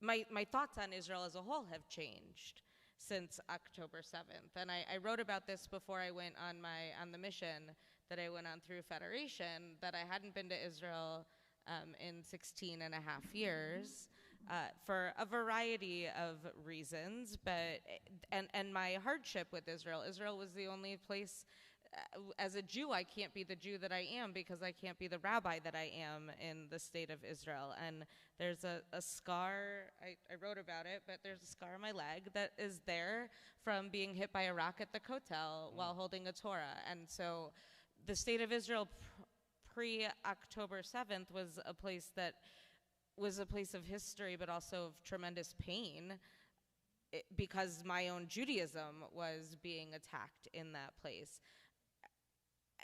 Speaker 3: my thoughts on Israel as a whole have changed since October 7th. And I wrote about this before I went on the mission that I went on through Federation, that I hadn't been to Israel in 16 and a half years for a variety of reasons, but and my hardship with Israel was the only place, as a Jew, I can't be the Jew that I am because I can't be the rabbi that I am in the state of Israel. And there's a scar, I wrote about it, but there's a scar on my leg that is there from being hit by a rock at the Kotel while holding a Torah. And so the state of Israel pre-October 7th was a place of history, but also of tremendous pain, because my own Judaism was being attacked in that place.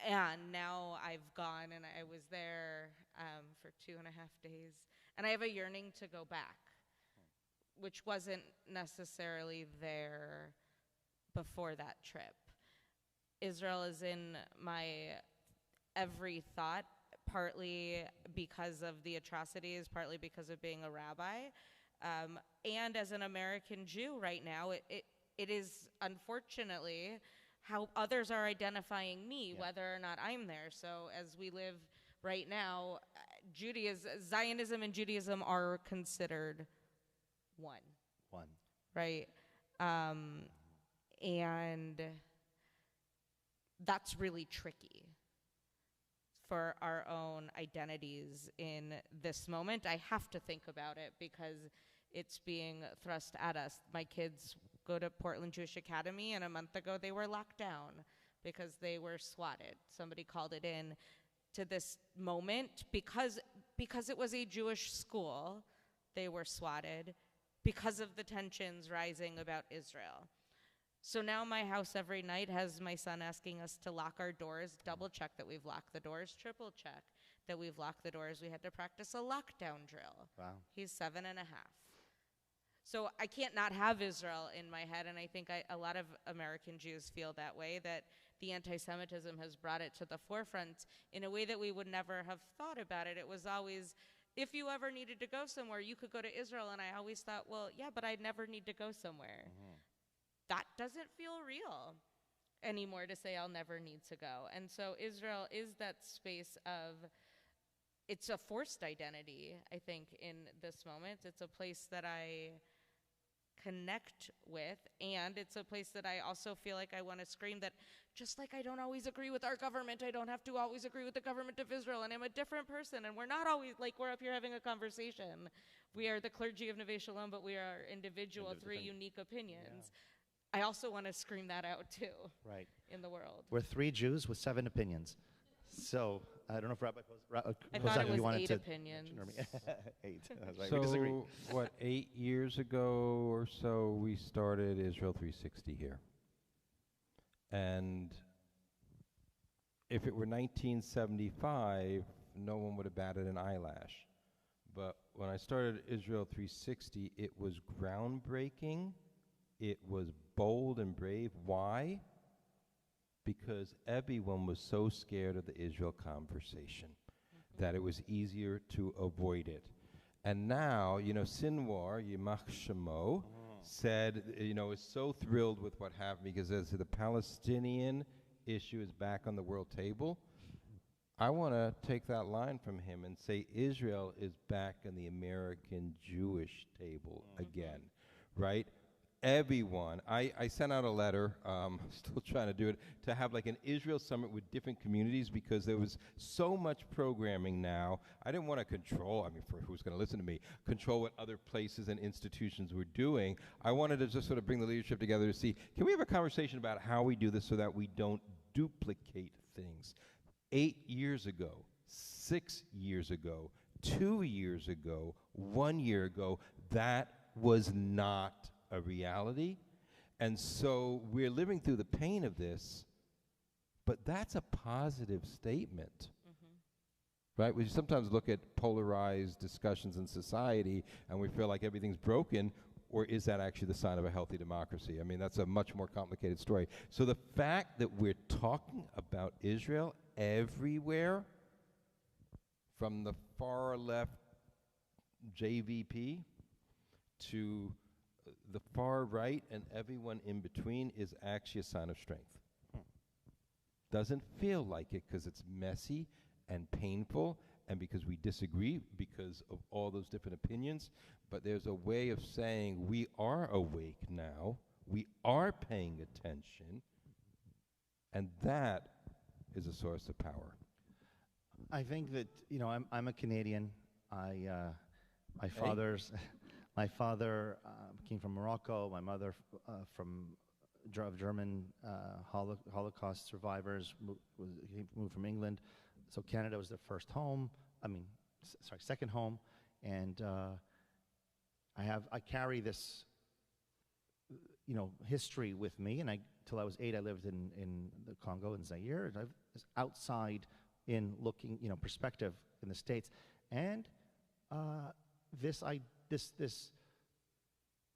Speaker 3: And now I've gone, and I was there for 2.5 days, and I have a yearning to go back, which wasn't necessarily there before that trip. Israel is in my every thought, partly because of the atrocities, partly because of being a rabbi. And as an American Jew right now, it is unfortunately how others are identifying me, whether or not I'm there. So as we live right now, Zionism and Judaism are considered one. Right? And that's really tricky for our own identities in this moment. I have to think about it because it's being thrust at us. My kids go to Portland Jewish Academy, and a month ago they were locked down because they were swatted. Somebody called it in to this moment because it was a Jewish school. They were swatted because of the tensions rising about Israel. So now my house every night has my son asking us to lock our doors, double check that we've locked the doors, triple check that we've locked the doors. We had to practice a lockdown drill.
Speaker 1: Wow.
Speaker 3: He's 7.5. So I can't not have Israel in my head, and I think a lot of American Jews feel that way, that the anti-Semitism has brought it to the forefront in a way that we would never have thought about it. It was always, if you ever needed to go somewhere, you could go to Israel, and I always thought, well, yeah, but I'd never need to go somewhere. That doesn't feel real anymore, to say I'll never need to go. And so Israel is that space of, it's a forced identity, I think, in this moment. It's a place that I connect with, and it's a place that I also feel like I want to scream that just like I don't always agree with our government, I don't have to always agree with the government of Israel, and I'm a different person, and we're not always, like, we're up here having a conversation. We are the clergy of Neve Shalom, but we are individual, three unique opinions. I also want to scream that out too,
Speaker 1: Right.
Speaker 3: in the world.
Speaker 1: We're 3 Jews with 7 opinions. So I don't know if Rabbi
Speaker 3: I thought it
Speaker 1: you
Speaker 3: was
Speaker 1: wanted
Speaker 3: 8
Speaker 1: to
Speaker 3: opinions.
Speaker 1: 8. I was like,
Speaker 2: So,
Speaker 1: we disagree.
Speaker 2: what, 8 years ago or so, we started Israel 360 here. And if it were 1975, no one would have batted an eyelash. But when I started Israel 360, it was groundbreaking. It was bold and brave. Why? Because everyone was so scared of the Israel conversation that it was easier to avoid it. And now, Sinwar, Yimach Shemo, said, is so thrilled with what happened because as the Palestinian issue is back on the world table, I want to take that line from him and say Israel is back on the American Jewish table again, right? Everyone, I sent out a letter, still trying to do it, to have like an Israel summit with different communities because there was so much programming now. I didn't want to control, for who's going to listen to me, control what other places and institutions were doing. I wanted to just sort of bring the leadership together to see, can we have a conversation about how we do this so that we don't duplicate things? 8 years ago, 6 years ago, 2 years ago, 1 year ago, that was not a reality. And so we're living through the pain of this, but that's a positive statement, right? We sometimes look at polarized discussions in society and we feel like everything's broken, or is that actually the sign of a healthy democracy? That's a much more complicated story. So the fact that we're talking about Israel everywhere, from the far left JVP to the far right and everyone in between, is actually a sign of strength. Doesn't feel like it because it's messy and painful and because we disagree because of all those different opinions, but there's a way of saying we are awake now, we are paying attention, and that is a source of power.
Speaker 1: I think that, I'm a Canadian. My father came from Morocco. My mother from German Holocaust survivors moved from England. So Canada was their first home. Second home. And I carry this, history with me. And till I was 8, I lived in the Congo and Zaire. And I was outside in looking, perspective in the States. And this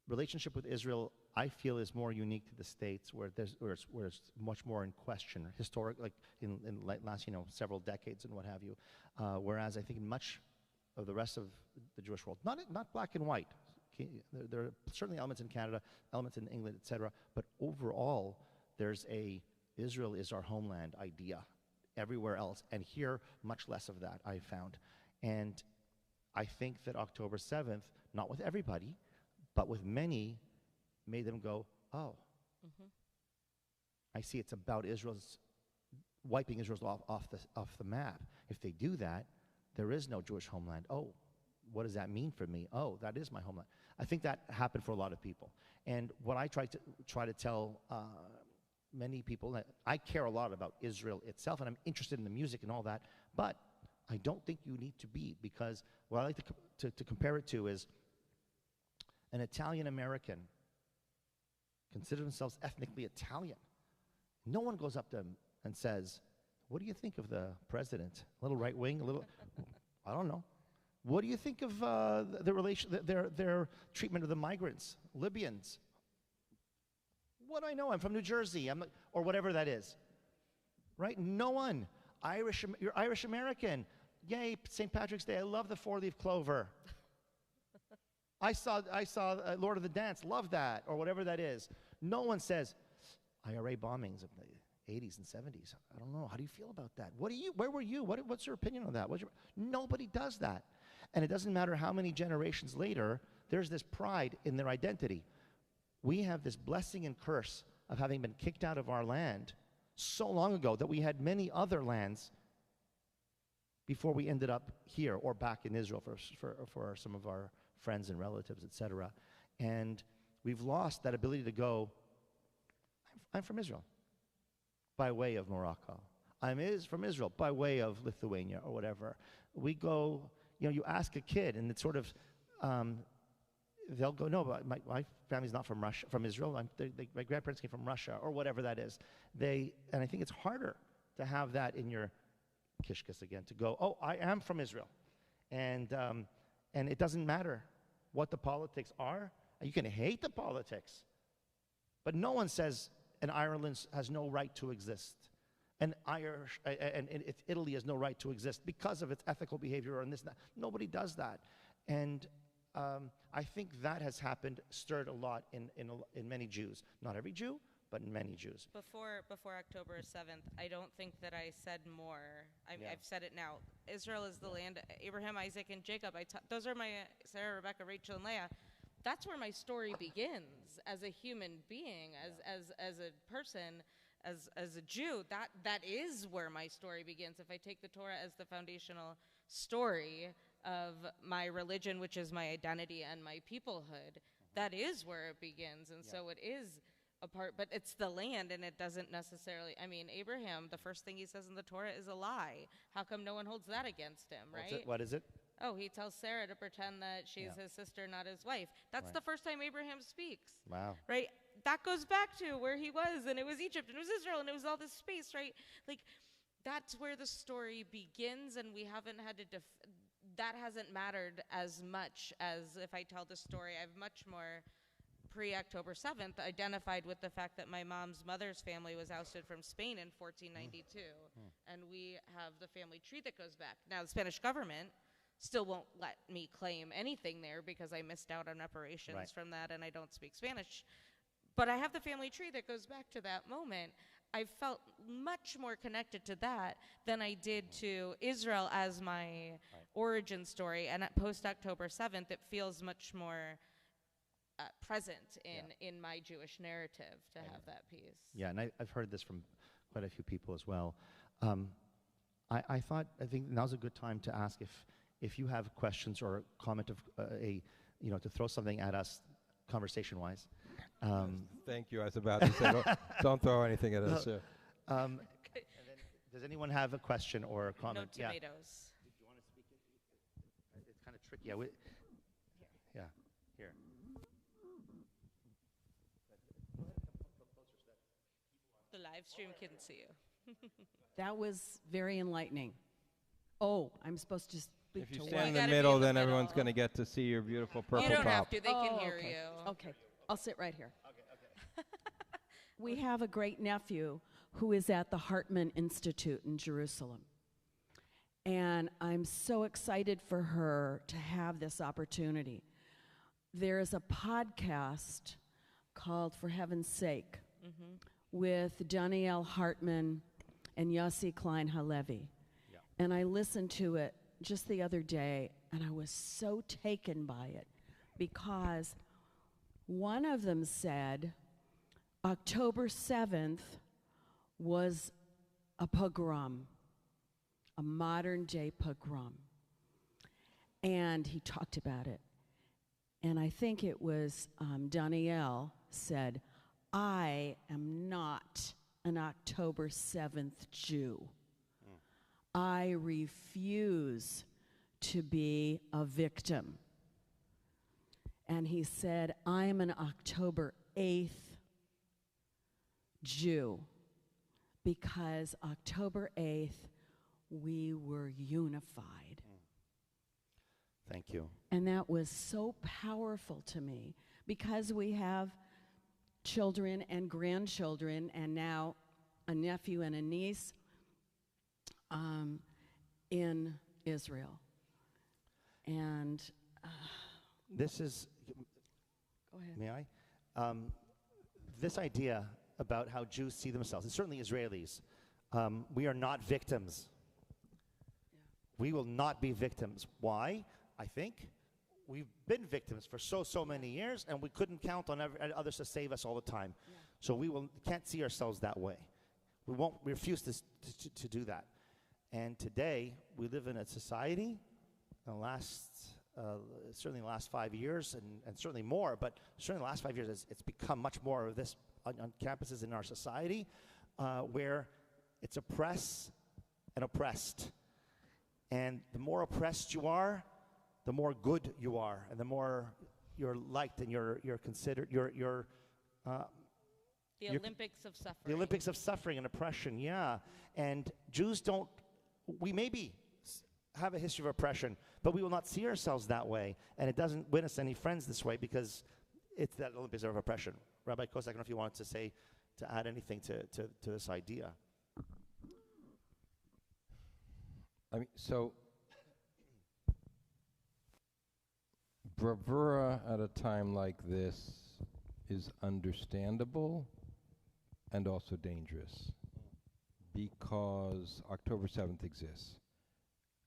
Speaker 1: relationship with Israel, I feel, is more unique to the States, where it's much more in question, historic, like in last several decades and what have you. Whereas I think much of the rest of the Jewish world, not black and white. There are certainly elements in Canada, elements in England, etc. But overall, there's a Israel is our homeland idea everywhere else, and here much less of that I found. And I think that October 7th, not with everybody, but with many, made them go, oh, I see it's about wiping Israel off the map. If they do that, there is no Jewish homeland. Oh, what does that mean for me? Oh, that is my homeland. I think that happened for a lot of people. And what I try to tell many people, that I care a lot about Israel itself, and I'm interested in the music and all that, but I don't think you need to be, because what I like to compare it to is an Italian American consider themselves ethnically Italian. No one goes up to them and says, what do you think of the president? A little right wing, a little, I don't know. What do you think of their treatment of the migrants, Libyans? What do I know? I'm from New Jersey, or whatever that is, right? No one. You're Irish American. Yay, St. Patrick's Day. I love the four-leaf clover. I saw Lord of the Dance. Love that, or whatever that is. No one says IRA bombings of the 80s and 70s. I don't know. How do you feel about that? Where were you? What's your opinion on that? Nobody does that. And it doesn't matter how many generations later, there's this pride in their identity. We have this blessing and curse of having been kicked out of our land so long ago that we had many other lands before we ended up here or back in Israel for some of our friends and relatives, etc. And we've lost that ability to go, I'm from Israel by way of Morocco. I'm from Israel by way of Lithuania or whatever. We go, you ask a kid and it's sort of, they'll go, no, but my family's not from Russia, from Israel. My grandparents came from Russia or whatever that is. And I think it's harder to have that in your kishkas again, to go, oh, I am from Israel. And it doesn't matter what the politics are. You can hate the politics, but no one says an Ireland has no right to exist. And Italy has no right to exist because of its ethical behavior and this and that. Nobody does that. And I think that has stirred a lot in many Jews. Not every Jew, but in many Jews.
Speaker 3: Before October 7th, I don't think that I said more. I've said it now. Israel is the land, Abraham, Isaac, and Jacob. Those are my Sarah, Rebecca, Rachel, and Leah. That's where my story begins as a human being, as a person, as a Jew. That is where my story begins. If I take the Torah as the foundational story of my religion, which is my identity and my peoplehood, that is where it begins. And so it is a part, but it's the land, and it doesn't necessarily, Abraham, the first thing he says in the Torah is a lie. How come no one holds that against him, right?
Speaker 1: What is it?
Speaker 3: Oh, he tells Sarah to pretend that she's his sister, not his wife. That's the first time Abraham speaks.
Speaker 1: Wow.
Speaker 3: Right? That goes back to where he was, and it was Egypt, and it was Israel, and it was all this space, right? Like, that's where the story begins, and we haven't had to that hasn't mattered as much as if I tell the story. I've much more pre-October 7th identified with the fact that my mom's mother's family was ousted from Spain in 1492. And we have the family tree that goes back. Now, the Spanish government still won't let me claim anything there because I missed out on reparations from that and I don't speak Spanish. But I have the family tree that goes back to that moment. I felt much more connected to that than I did to Israel as my origin story. And at post-October 7th, it feels much more present in my Jewish narrative to have that piece.
Speaker 1: Yeah, and I've heard this from quite a few people as well. I think now's a good time to ask if you have questions or comment of to throw something at us conversation-wise.
Speaker 2: Thank you. I was about to say, don't throw anything at us.
Speaker 1: And then, does anyone have a question or a comment?
Speaker 3: No tomatoes.
Speaker 1: Do you want to speak it? It's kind of tricky. Here.
Speaker 3: The live stream can see you.
Speaker 4: That was very enlightening. Oh, I'm supposed to speak
Speaker 2: If you
Speaker 4: to
Speaker 2: stand in
Speaker 4: what?
Speaker 2: the
Speaker 3: gotta be
Speaker 2: middle,
Speaker 3: in the
Speaker 2: then everyone's
Speaker 3: middle.
Speaker 2: going to get to see your beautiful purple
Speaker 3: You don't
Speaker 2: top.
Speaker 3: have to. They can hear
Speaker 4: okay.
Speaker 3: you.
Speaker 4: Okay, I'll sit right here. We have a great nephew who is at the Hartman Institute in Jerusalem. And I'm so excited for her to have this opportunity. There is a podcast called For Heaven's Sake with Danielle Hartman and Yossi Klein Halevi.
Speaker 1: Yeah.
Speaker 4: And I listened to it just the other day, and I was so taken by it because one of them said October 7th was a pogrom, a modern-day pogrom. And he talked about it. And I think it was Danielle said, I am not an October 7th Jew. I refuse to be a victim. And he said, I am an October 8th Jew because October 8th, we were unified.
Speaker 1: Thank you.
Speaker 4: And that was so powerful to me because we have children and grandchildren and now a nephew and a niece in Israel. And
Speaker 1: This is,
Speaker 4: go ahead.
Speaker 1: may I? This idea about how Jews see themselves, and certainly Israelis, we are not victims. We will not be victims. Why? I think we've been victims for so many years, and we couldn't count on others to save us all the time.
Speaker 4: Yeah.
Speaker 1: So can't see ourselds that way. We refuse to do that. And today, we live in a society, certainly the last 5 years, and certainly more, but certainly the last 5 years, it's become much more of this on campuses in our society, where it's oppress and oppressed. And the more oppressed you are, the more good you are, and the more you're liked and you're considered,
Speaker 3: The Olympics of suffering.
Speaker 1: the Olympics of suffering and oppression, yeah. And Jews we maybe have a history of oppression, but we will not see ourselves that way. And it doesn't win us any friends this way because it's that Olympics of oppression. Rabbi Kos, I don't know if you wanted to add anything to this idea.
Speaker 2: I mean, so bravura at a time like this is understandable and also dangerous because October 7th exists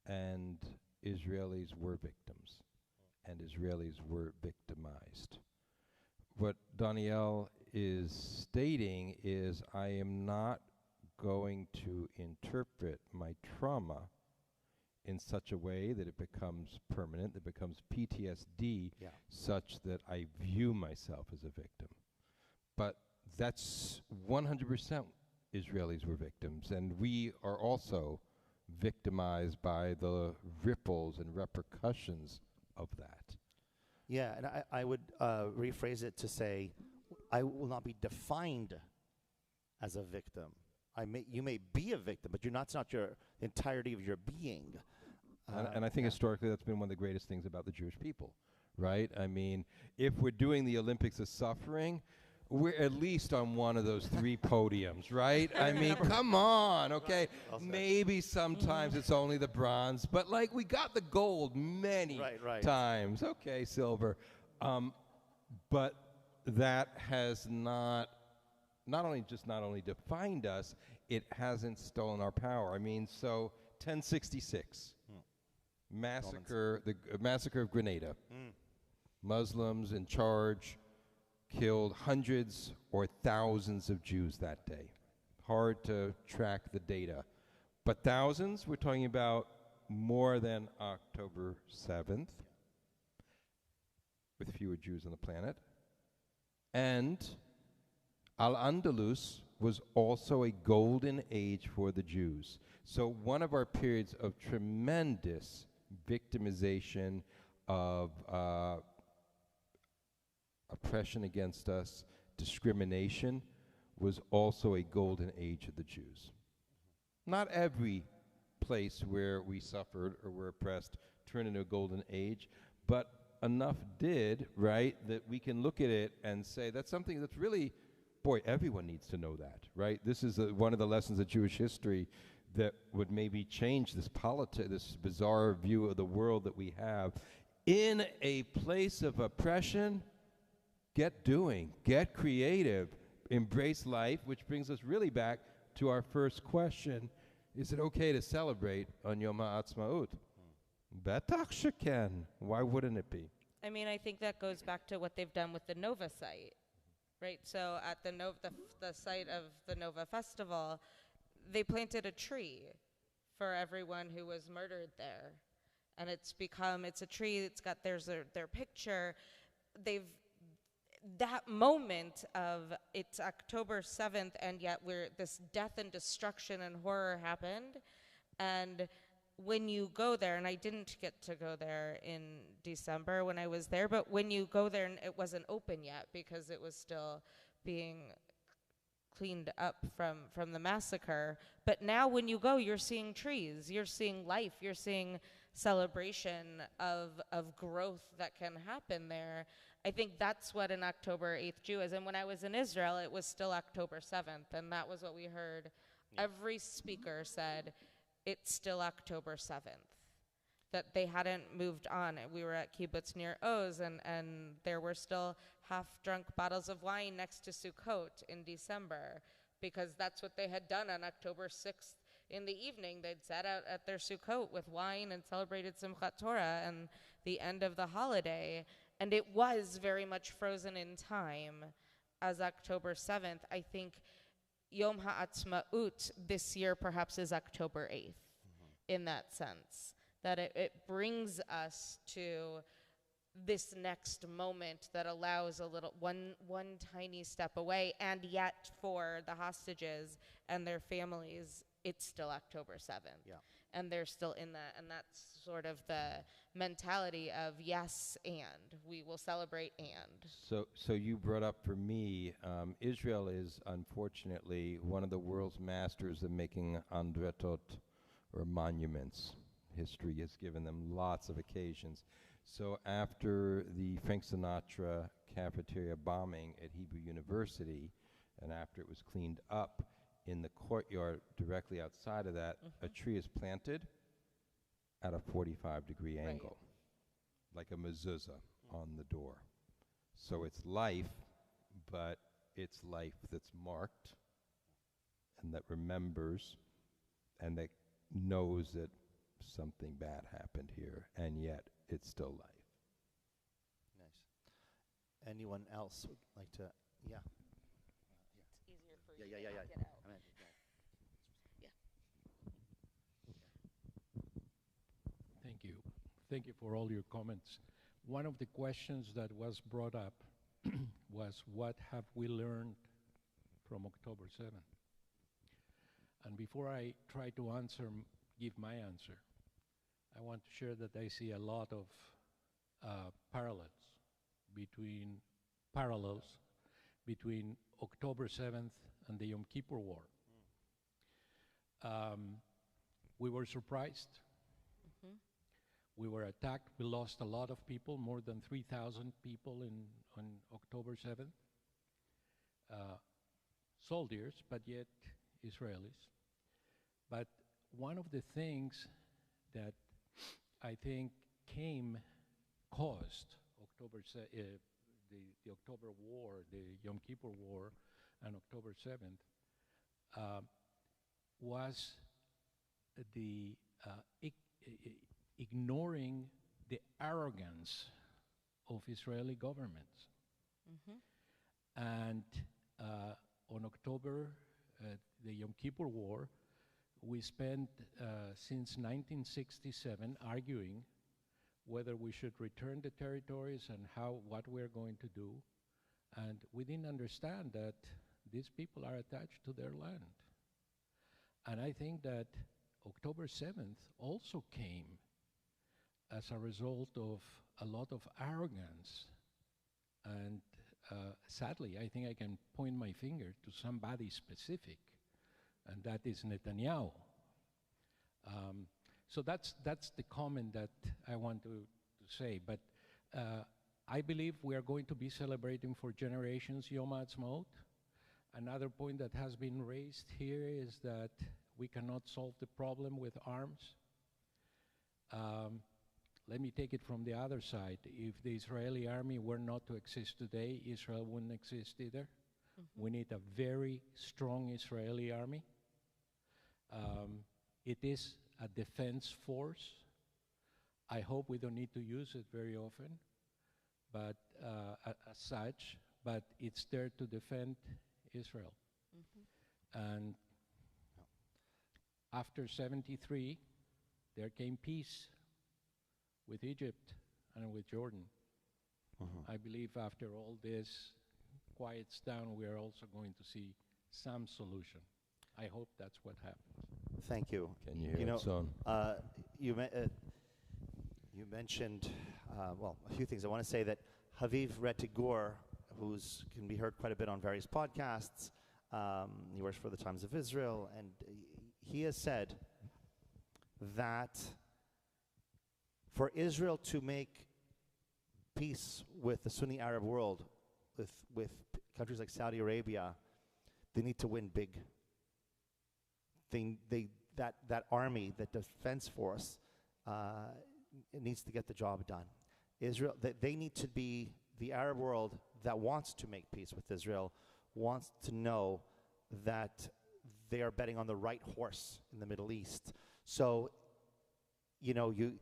Speaker 2: and Israelis were victims and Israelis were victimized. What Danielle is stating is I am not going to interpret my trauma in such a way that it becomes permanent, that becomes PTSD, such that I view myself as a victim. But that's 100% Israelis were victims, and we are also victimized by the ripples and repercussions of that.
Speaker 1: Yeah, and I would rephrase it to say, I will not be defined as a victim. You may be a victim, but it's not the entirety of your being.
Speaker 2: And I think historically that's been one of the greatest things about the Jewish people, right? I mean, if we're doing the Olympics of suffering, we're at least on one of those three podiums, right? I mean, come on, okay? Maybe sometimes it's only the bronze, but like we got the gold many times. Okay, silver. But that has not only defined us, it hasn't stolen our power. I mean, so 1066. Massacre of Grenada. Muslims in charge killed hundreds or thousands of Jews that day. Hard to track the data. But thousands, we're talking about more than October 7th, with fewer Jews on the planet. And Al-Andalus was also a golden age for the Jews. So one of our periods of tremendous victimization of oppression against us, discrimination, was also a golden age of the Jews. Not every place where we suffered or were oppressed turned into a golden age, but enough did, right, that we can look at it and say that's something that's really, boy, everyone needs to know that, right? This is one of the lessons of Jewish history that would maybe change this bizarre view of the world that we have. In a place of oppression, get doing, get creative, embrace life, which brings us really back to our first question. Is it okay to celebrate on Yom HaAtzmaut? Betach sheken. Why wouldn't it be?
Speaker 3: I mean, I think that goes back to what they've done with the Nova site, right? So at the site of the Nova Festival, they planted a tree for everyone who was murdered there. And it's a tree, there's their picture. That moment of it's October 7th and yet this death and destruction and horror happened. And when you go there, and I didn't get to go there in December when I was there, but when you go there, and it wasn't open yet because it was still being cleaned up from the massacre. But now when you go, you're seeing trees, you're seeing life, you're seeing celebration of growth that can happen there. I think that's what an October 8th Jew is. And when I was in Israel, it was still October 7th, and that was what we heard. Yeah. Every speaker said, it's still October 7th, that they hadn't moved on. We were at kibbutz near Oz, and there were still half-drunk bottles of wine next to Sukkot in December, because that's what they had done on October 6th in the evening. They'd sat out at their Sukkot with wine and celebrated Simchat Torah and the end of the holiday. And it was very much frozen in time as October 7th. I think Yom HaAtzmaut this year perhaps is October 8th in that sense, that it brings us to this next moment that allows a little one tiny step away, and yet for the hostages and their families, it's still October 7th.
Speaker 1: Yeah.
Speaker 3: And they're still in that, and that's sort of the mentality of yes, and we will celebrate and.
Speaker 2: So you brought up for me, Israel is unfortunately one of the world's masters of making andretot, or monuments. History has given them lots of occasions. So after the Frank Sinatra cafeteria bombing at Hebrew University, and after it was cleaned up, in the courtyard directly outside of that, a tree is planted at a 45-degree angle, like a mezuzah on the door. So it's life, but it's life that's marked and that remembers and that knows that something bad happened here, and yet it's still life.
Speaker 1: Nice. Anyone else would like to? Yeah.
Speaker 3: It's easier for
Speaker 1: Yeah,
Speaker 3: you
Speaker 1: yeah,
Speaker 3: to
Speaker 1: yeah, yeah.
Speaker 3: get out.
Speaker 5: Thank you. Thank you for all your comments. One of the questions that was brought up was, what have we learned from October 7th? And before I try to give my answer, I want to share that I see a lot of parallels between October 7th and the Yom Kippur War. We were surprised. We were attacked. We lost a lot of people, more than 3,000 people on October 7th. Soldiers, but yet Israelis. But one of the things that I think caused the October War, the Yom Kippur War, and October 7th was the ignoring the arrogance of Israeli governments. And on October, the Yom Kippur War, we spent since 1967 arguing whether we should return the territories and what we're going to do. And we didn't understand that these people are attached to their land. And I think that October 7th also came as a result of a lot of arrogance. And sadly, I think I can point my finger to somebody specific, and that is Netanyahu. So that's the comment that I want to say. But I believe we are going to be celebrating for generations Yom HaAtzmaut. Another point that has been raised here is that we cannot solve the problem with arms. Let me take it from the other side. If the Israeli army were not to exist today, Israel wouldn't exist either. We need a very strong Israeli army. It is a defense force. I hope we don't need to use it very often, but as such, but it's there to defend Israel. And after 73, there came peace with Egypt and with Jordan. I believe after all this quiets down, we are also going to see some solution. I hope that's what happens.
Speaker 1: Thank you.
Speaker 2: Can you hear it, son?
Speaker 1: You mentioned, well, a few things. I want to say that Haviv Retigur, who can be heard quite a bit on various podcasts, He works for the Times of Israel, and he has said that for Israel to make peace with the Sunni Arab world, with countries like Saudi Arabia, they need to win big. That army, that defense force, it needs to get the job done. Israel, they need to be the Arab world that wants to make peace with Israel, wants to know that they are betting on the right horse in the Middle East. So, you know, you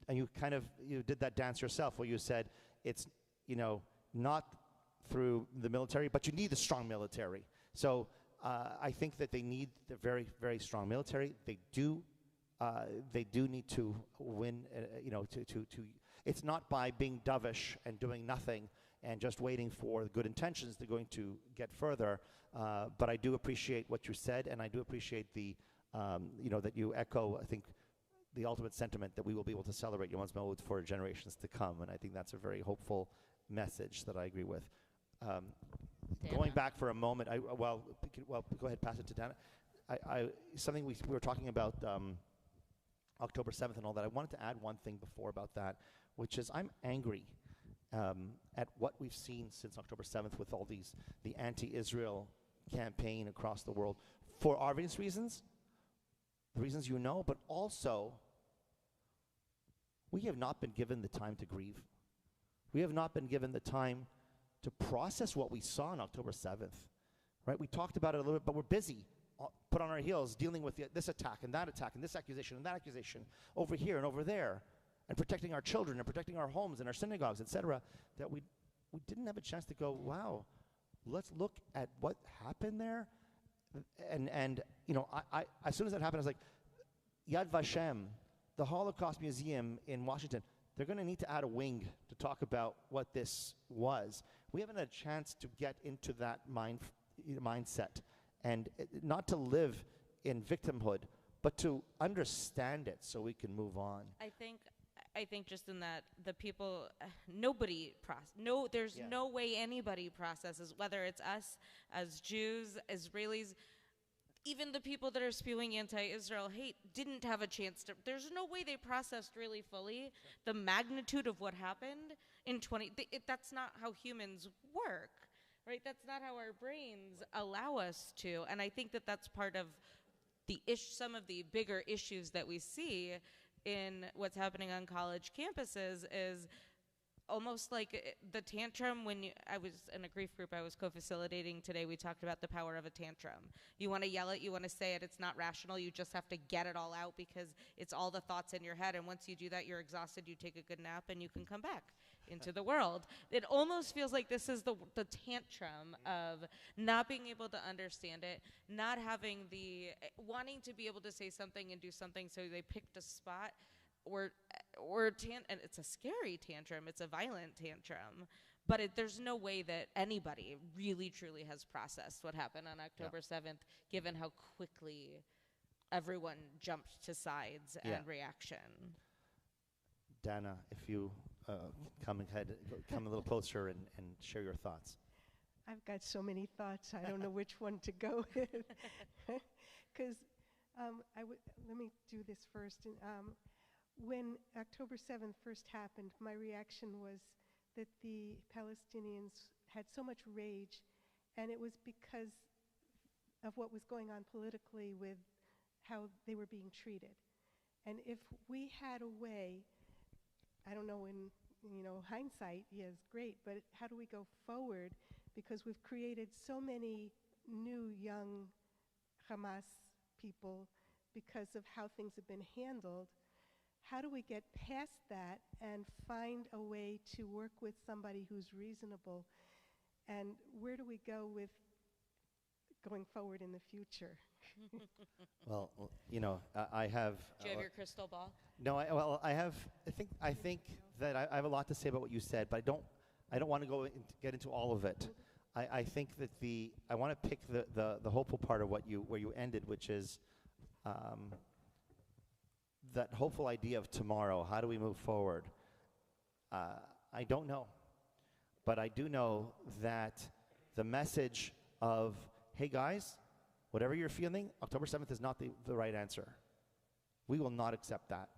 Speaker 1: did that dance yourself where you said it's, you know, not through the military, but you need a strong military. So I think that they need a very, very strong military. They do need to win, you know, it's not by being dovish and doing nothing and just waiting for good intentions they're going to get further. But I do appreciate what you said, and I do appreciate the, you know, that you echo, I think, the ultimate sentiment that we will be able to celebrate Yom Ha'atzmaut for generations to come, and I think that's a very hopeful message that I agree with. Going back for a moment, well, go ahead, pass it to Dana. Something we were talking about October 7th and all that. I wanted to add one thing before about that, which is I'm angry at what we've seen since October 7th with all the anti-Israel campaign across the world for obvious reasons, the reasons you know, but also we have not been given the time to grieve. We have not been given the time to process what we saw on October 7th, right? We talked about it a little bit, but we're busy, put on our heels, dealing with this attack and this accusation and that accusation, over here and over there, and protecting our children and protecting our homes and our synagogues, etc., that we didn't have a chance to go, wow, let's look at what happened there. And you know, I as soon as that happened, I was like, Yad Vashem, the Holocaust Museum in Washington, they're going to need to add a wing to talk about what this was. We haven't had a chance to get into that mindset, and not to live in victimhood, but to understand it so we can move on.
Speaker 3: I think just in that the people, there's no way anybody processes, whether it's us as Jews, Israelis, even the people that are spewing anti-Israel hate didn't have a chance to, there's no way they processed really fully the magnitude of what happened in that's not how humans work, right? That's not how our brains allow us to. And I think that that's part of some of the bigger issues that we see in what's happening on college campuses is almost like the tantrum. I was in a grief group I was co-facilitating today, we talked about the power of a tantrum. You want to yell it, you want to say it, it's not rational, you just have to get it all out because it's all the thoughts in your head, and once you do that, you're exhausted, you take a good nap, and you can come back into the world. It almost feels like this is the tantrum of not being able to understand it, not having wanting to be able to say something and do something, so they picked a spot, and it's a scary tantrum, it's a violent tantrum, but there's no way that anybody really truly has processed what happened on October 7th, given how quickly everyone jumped to sides and reaction.
Speaker 1: Dana, if you come a little closer and share your thoughts.
Speaker 6: I've got so many thoughts, I don't know which one to go with. Because let me do this first. When October 7th first happened, my reaction was that the Palestinians had so much rage, and it was because of what was going on politically with how they were being treated. And if we had a way, I don't know, in hindsight, yes, great, but how do we go forward? Because we've created so many new young Hamas people because of how things have been handled. How do we get past that and find a way to work with somebody who's reasonable? And where do we go with going forward in the future?
Speaker 1: Well, I have.
Speaker 3: Do you have your crystal ball?
Speaker 1: No, I think that I have a lot to say about what you said, but I don't want to get into all of it. I think that I want to pick the hopeful part of where you ended, which is that hopeful idea of tomorrow. How do we move forward? I don't know, but I do know that the message of, hey guys, whatever you're feeling, October 7th is not the right answer. We will not accept that.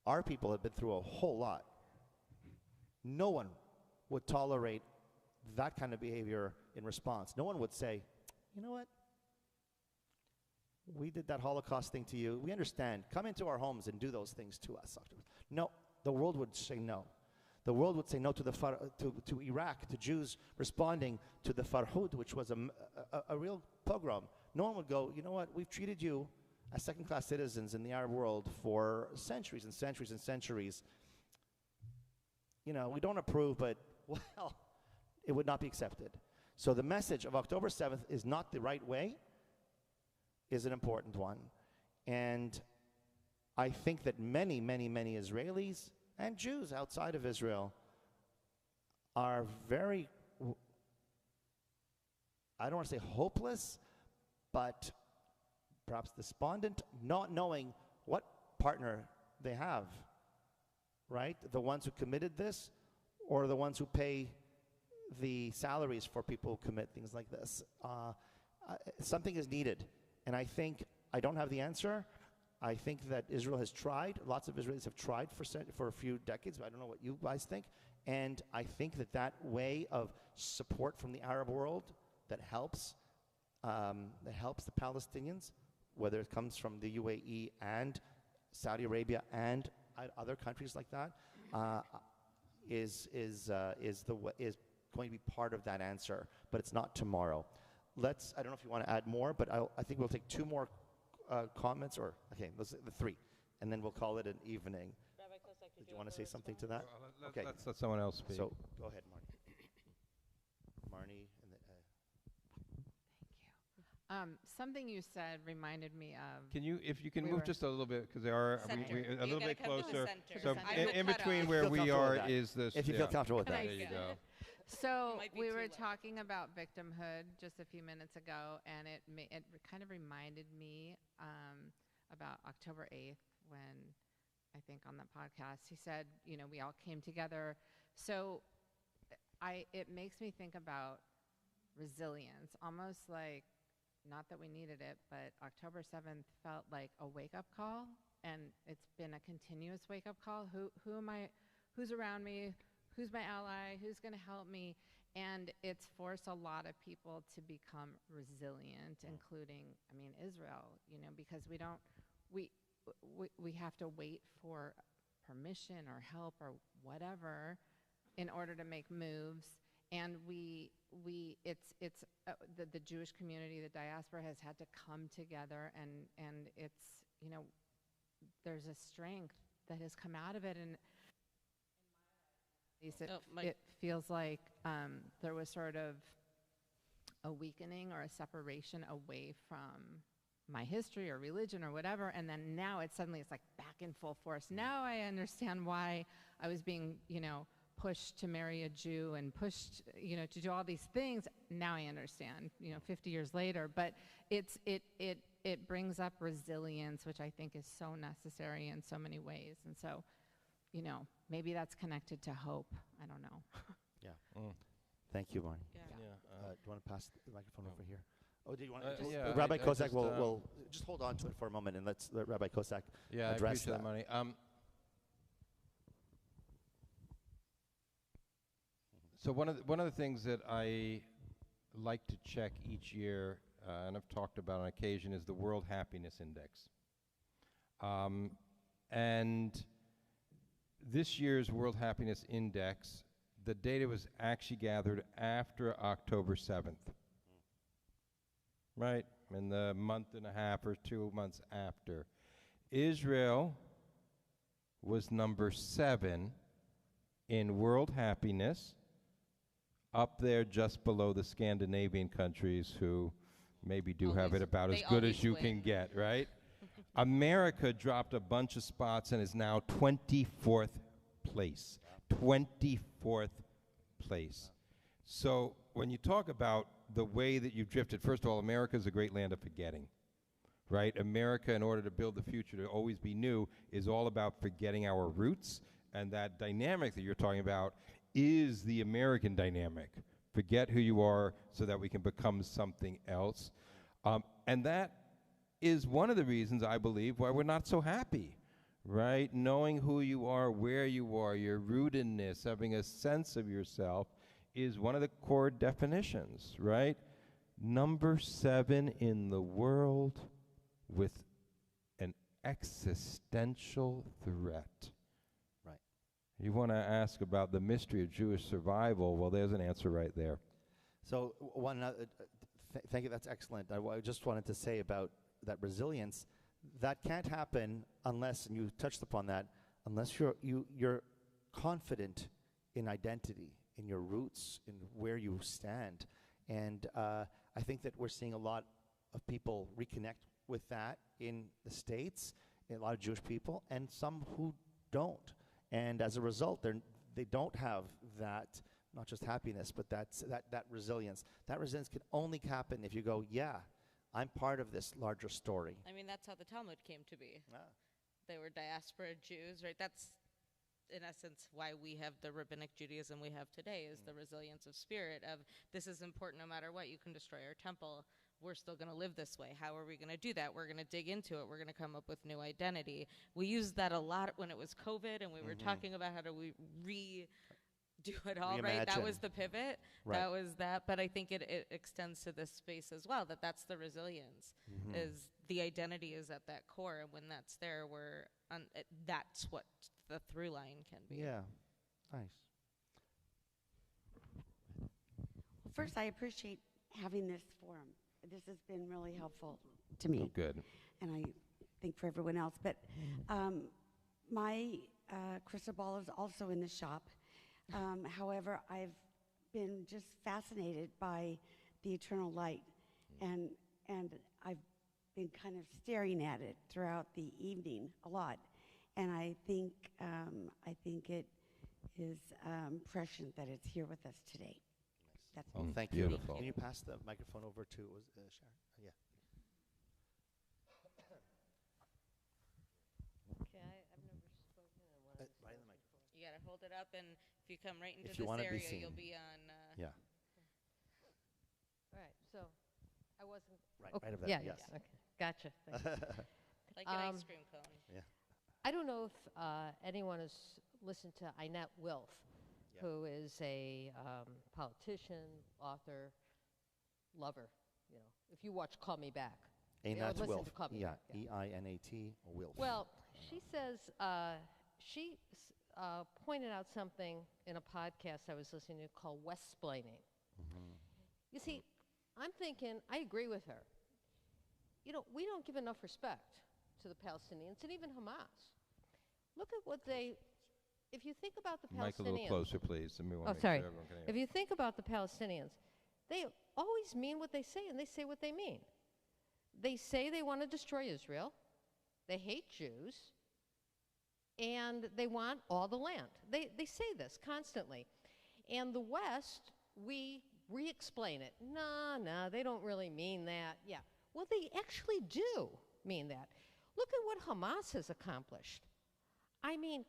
Speaker 1: Our people have been through a whole lot. No one would tolerate that kind of behavior in response. No one would say, you know what? We did that Holocaust thing to you. We understand. Come into our homes and do those things to us. No, the world would say no. The world would say no to Iraq, to Jews responding to the Farhud, which was a real pogrom. No one would go, you know what, we've treated you as second-class citizens in the Arab world for centuries and centuries and centuries. You know, we don't approve, but, well, it would not be accepted. So the message of October 7th is not the right way, is an important one. And I think that many, many, many Israelis and Jews outside of Israel are very, I don't want to say hopeless, but perhaps despondent, not knowing what partner they have, right? The ones who committed this, or the ones who pay the salaries for people who commit things like this. Something is needed, and I don't have the answer. I think that Israel has tried. Lots of Israelis have tried for a few decades, but I don't know what you guys think. And I think that way of support from the Arab world that helps the Palestinians, whether it comes from the UAE and Saudi Arabia and other countries like that, is going to be part of that answer. But it's not tomorrow. I don't know if you want to add more, but I think we'll take two more comments, or okay, those are the three, and then we'll call it an evening.
Speaker 3: Rabbi Kosek,
Speaker 1: did you want to say something to that? Okay.
Speaker 2: Let's let someone else speak.
Speaker 1: So go ahead, Marnie. Marnie, and
Speaker 7: Thank you. Something you said reminded me of.
Speaker 2: If you can
Speaker 7: We
Speaker 2: move
Speaker 7: were-
Speaker 2: just a little bit, because they are
Speaker 3: Center.
Speaker 2: a
Speaker 3: You
Speaker 2: little
Speaker 3: gotta
Speaker 2: bit
Speaker 3: come to the
Speaker 2: closer.
Speaker 3: center.
Speaker 2: So
Speaker 7: I
Speaker 3: will
Speaker 2: in
Speaker 3: cut
Speaker 2: between
Speaker 3: off.
Speaker 2: where
Speaker 1: Feel
Speaker 2: we
Speaker 1: comfortable
Speaker 2: are
Speaker 1: with that.
Speaker 2: is this.
Speaker 1: if you feel comfortable with that.
Speaker 2: There you go.
Speaker 7: So
Speaker 3: Might be
Speaker 7: we
Speaker 3: too
Speaker 7: were
Speaker 3: low.
Speaker 7: talking about victimhood just a few minutes ago, and it kind of reminded me about October 8th when I think on the podcast he said, we all came together. So it makes me think about resilience, almost like, not that we needed it, but October 7th felt like a wake-up call, and it's been a continuous wake-up call. Who am I? Who's around me? Who's my ally? Who's going to help me? And it's forced a lot of people to become resilient, including, Israel, because we have to wait for permission or help or whatever in order to make moves. And it's the Jewish community, the diaspora has had to come together, and it's, there's a strength that has come out of it. And it feels like there was sort of a weakening or a separation away from my history or religion or whatever, and then now it's like back in full force. Now I understand why I was being, pushed to marry a Jew and pushed, to do all these things. Now I understand, 50 years later. But it brings up resilience, which I think is so necessary in so many ways. And so, maybe that's connected to hope. I don't know.
Speaker 1: Yeah. Thank you, Marnie.
Speaker 3: Yeah.
Speaker 1: Do you want to pass the microphone over here? Oh, do you want
Speaker 2: Uh,
Speaker 1: to?
Speaker 2: yeah,
Speaker 1: Rabbi
Speaker 2: I
Speaker 1: Kozak
Speaker 2: just,
Speaker 1: will just hold on to it for a moment, and let Rabbi Kozak
Speaker 2: Yeah,
Speaker 1: address
Speaker 2: I appreciate
Speaker 1: that.
Speaker 2: money. So one of the things that I like to check each year, and I've talked about on occasion, is the World Happiness Index. And this year's World Happiness Index, the data was actually gathered after October 7th. Right? In the month and a half or 2 months after. Israel was number 7 in world happiness, up there just below the Scandinavian countries, who maybe do have it about as
Speaker 3: they
Speaker 2: good as
Speaker 3: always
Speaker 2: you
Speaker 3: win.
Speaker 2: can get, right? America dropped a bunch of spots and is now 24th place. 24th place. So when you talk about the way that you've drifted, first of all, America is a great land of forgetting, right? America, in order to build the future, to always be new, is all about forgetting our roots. And that dynamic that you're talking about is the American dynamic, forget who you are so that we can become something else. And that is one of the reasons, I believe, why we're not so happy, right? Knowing who you are, where you are, your rootedness, having a sense of yourself is one of the core definitions, right? Number 7 in the world with an existential threat.
Speaker 1: Right.
Speaker 2: You want to ask about the mystery of Jewish survival, well, there's an answer right there.
Speaker 1: So thank you, that's excellent. I just wanted to say about that resilience, that can't happen unless, and you touched upon that, unless you're confident in identity, in your roots, in where you stand. And I think that we're seeing a lot of people reconnect with that in the States, a lot of Jewish people, and some who don't. And as a result, they don't have that, not just happiness, but that resilience. That resilience can only happen if you go, yeah, I'm part of this larger story.
Speaker 3: I mean, that's how the Talmud came to be.
Speaker 1: Ah.
Speaker 3: They were diaspora Jews, right? That's, in essence, why we have the rabbinic Judaism we have today, is the resilience of spirit of, this is important no matter what. You can destroy our temple. We're still going to live this way. How are we going to do that? We're going to dig into it. We're going to come up with new identity. We used that a lot when it was COVID, and we were talking about how do we do it all, right? That was the pivot.
Speaker 1: Right.
Speaker 3: That was that. But I think it extends to this space as well, that's the resilience, is the identity is at that core. And when that's there, that's what the through line can be.
Speaker 1: Yeah, nice.
Speaker 8: Well, first, I appreciate having this forum. This has been really helpful to me.
Speaker 2: Oh, good.
Speaker 8: And I think for everyone else. But my crystal ball is also in the shop. However, I've been just fascinated by the eternal light, and I've been kind of staring at it throughout the evening a lot. And I think it is prescient that it's here with us today. That's
Speaker 1: Well, thank
Speaker 2: beautiful.
Speaker 1: you. Can you pass the microphone over to Sharon? Yeah.
Speaker 9: Okay, I've never spoken in one of these.
Speaker 1: Right in the microphone.
Speaker 3: You got to hold it up, and if you come right into
Speaker 1: If you
Speaker 3: this
Speaker 1: wanna be
Speaker 3: area,
Speaker 1: seen.
Speaker 3: you'll be on.
Speaker 1: Yeah.
Speaker 9: All right, so I wasn't.
Speaker 1: Right.
Speaker 9: Okay,
Speaker 1: Right over there.
Speaker 9: yeah,
Speaker 1: Yes.
Speaker 9: yeah, okay, gotcha. Thank you.
Speaker 3: Like an
Speaker 9: Um,
Speaker 3: ice cream cone.
Speaker 9: I don't know if anyone has listened to Inette Wilf,
Speaker 1: Yeah.
Speaker 9: who is a politician, author, lover. You know, if you watch Call Me Back, you know,
Speaker 1: Einat
Speaker 9: listen
Speaker 1: Wilf.
Speaker 9: to Call Me
Speaker 1: Yeah.
Speaker 9: Back.
Speaker 1: EINAT Wilf.
Speaker 9: Well, she says she pointed out something in a podcast I was listening to called West-splaining. You see, I'm thinking, I agree with her. You know, we don't give enough respect to the Palestinians and even Hamas. Look at what if you think about the
Speaker 2: Mike, a little
Speaker 9: Palestinians.
Speaker 2: closer, please. And we want
Speaker 9: Oh,
Speaker 2: to make
Speaker 9: sorry.
Speaker 2: sure everyone can hear.
Speaker 9: If you think about the Palestinians, they always mean what they say, and they say what they mean. They say they want to destroy Israel, they hate Jews, and they want all the land. They say this constantly. And the West, we re-explain it. No, they don't really mean that. Yeah. Well, they actually do mean that. Look at what Hamas has accomplished. I mean,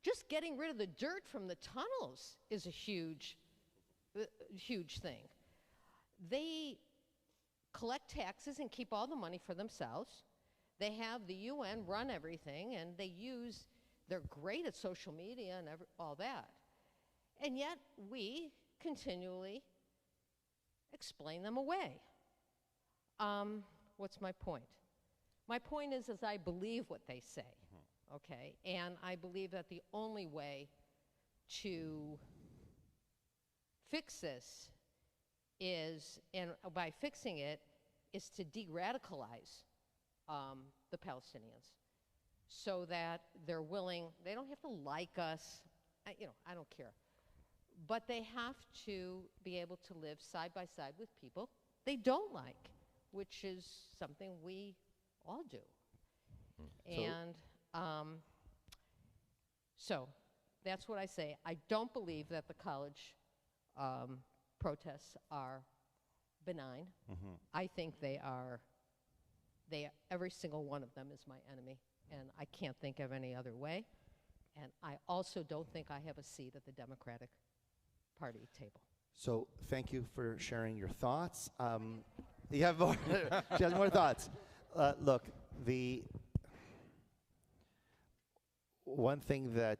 Speaker 9: just getting rid of the dirt from the tunnels is a huge thing. They collect taxes and keep all the money for themselves. They have the UN run everything, and they're great at social media and all that. And yet, we continually explain them away. What's my point? My point is I believe what they say, okay? And I believe that the only way to fix this is, and by fixing it, is to de-radicalize the Palestinians so that they're willing, they don't have to like us, I don't care. But they have to be able to live side by side with people they don't like, which is something we all do. And so that's what I say. I don't believe that the college protests are benign. I think every single one of them is my enemy, and I can't think of any other way. And I also don't think I have a seat at the Democratic Party table.
Speaker 1: So thank you for sharing your thoughts. You have more. She has more thoughts. Look, the one thing that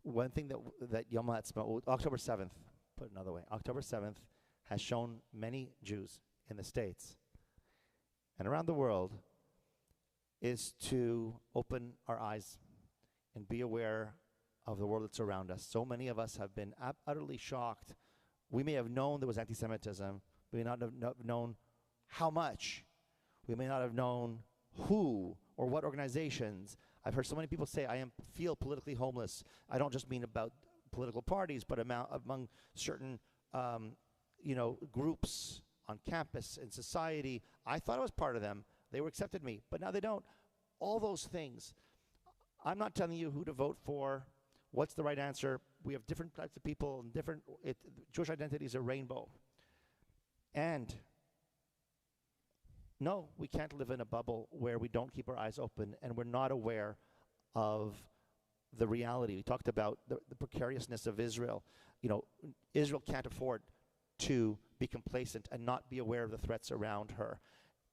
Speaker 1: that Yom HaAtzmaut, October 7th, put it another way, October 7th has shown many Jews in the States and around the world is to open our eyes and be aware of the world that's around us. So many of us have been utterly shocked. We may have known there was anti-Semitism. We may not have known how much. We may not have known who or what organizations. I've heard so many people say, feel politically homeless. I don't just mean about political parties, but among certain groups on campus and society. I thought I was part of them. They were accepted me, but now they don't. All those things. I'm not telling you who to vote for, what's the right answer. We have different types of people and Jewish identity is a rainbow. And no, we can't live in a bubble where we don't keep our eyes open and we're not aware of the reality. We talked about the precariousness of Israel. Israel can't afford to be complacent and not be aware of the threats around her.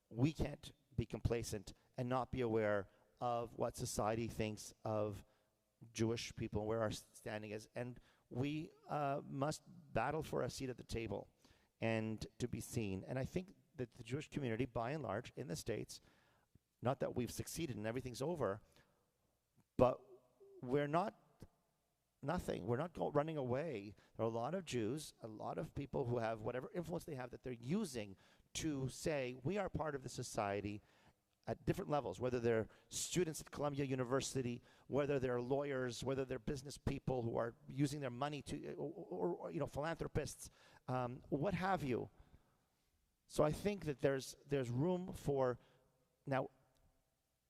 Speaker 1: We can't be complacent and not be aware of what society thinks of Jewish people, where our standing is. And we must battle for a seat at the table and to be seen. And I think that the Jewish community, by and large, in the States, not that we've succeeded and everything's over, but we're not nothing. We're not running away. There are a lot of Jews, a lot of people who have whatever influence they have that they're using to say, we are part of the society at different levels, whether they're students at Columbia University, whether they're lawyers, whether they're business people who are using their money to, or philanthropists, what have you. So I think that there's room for, now,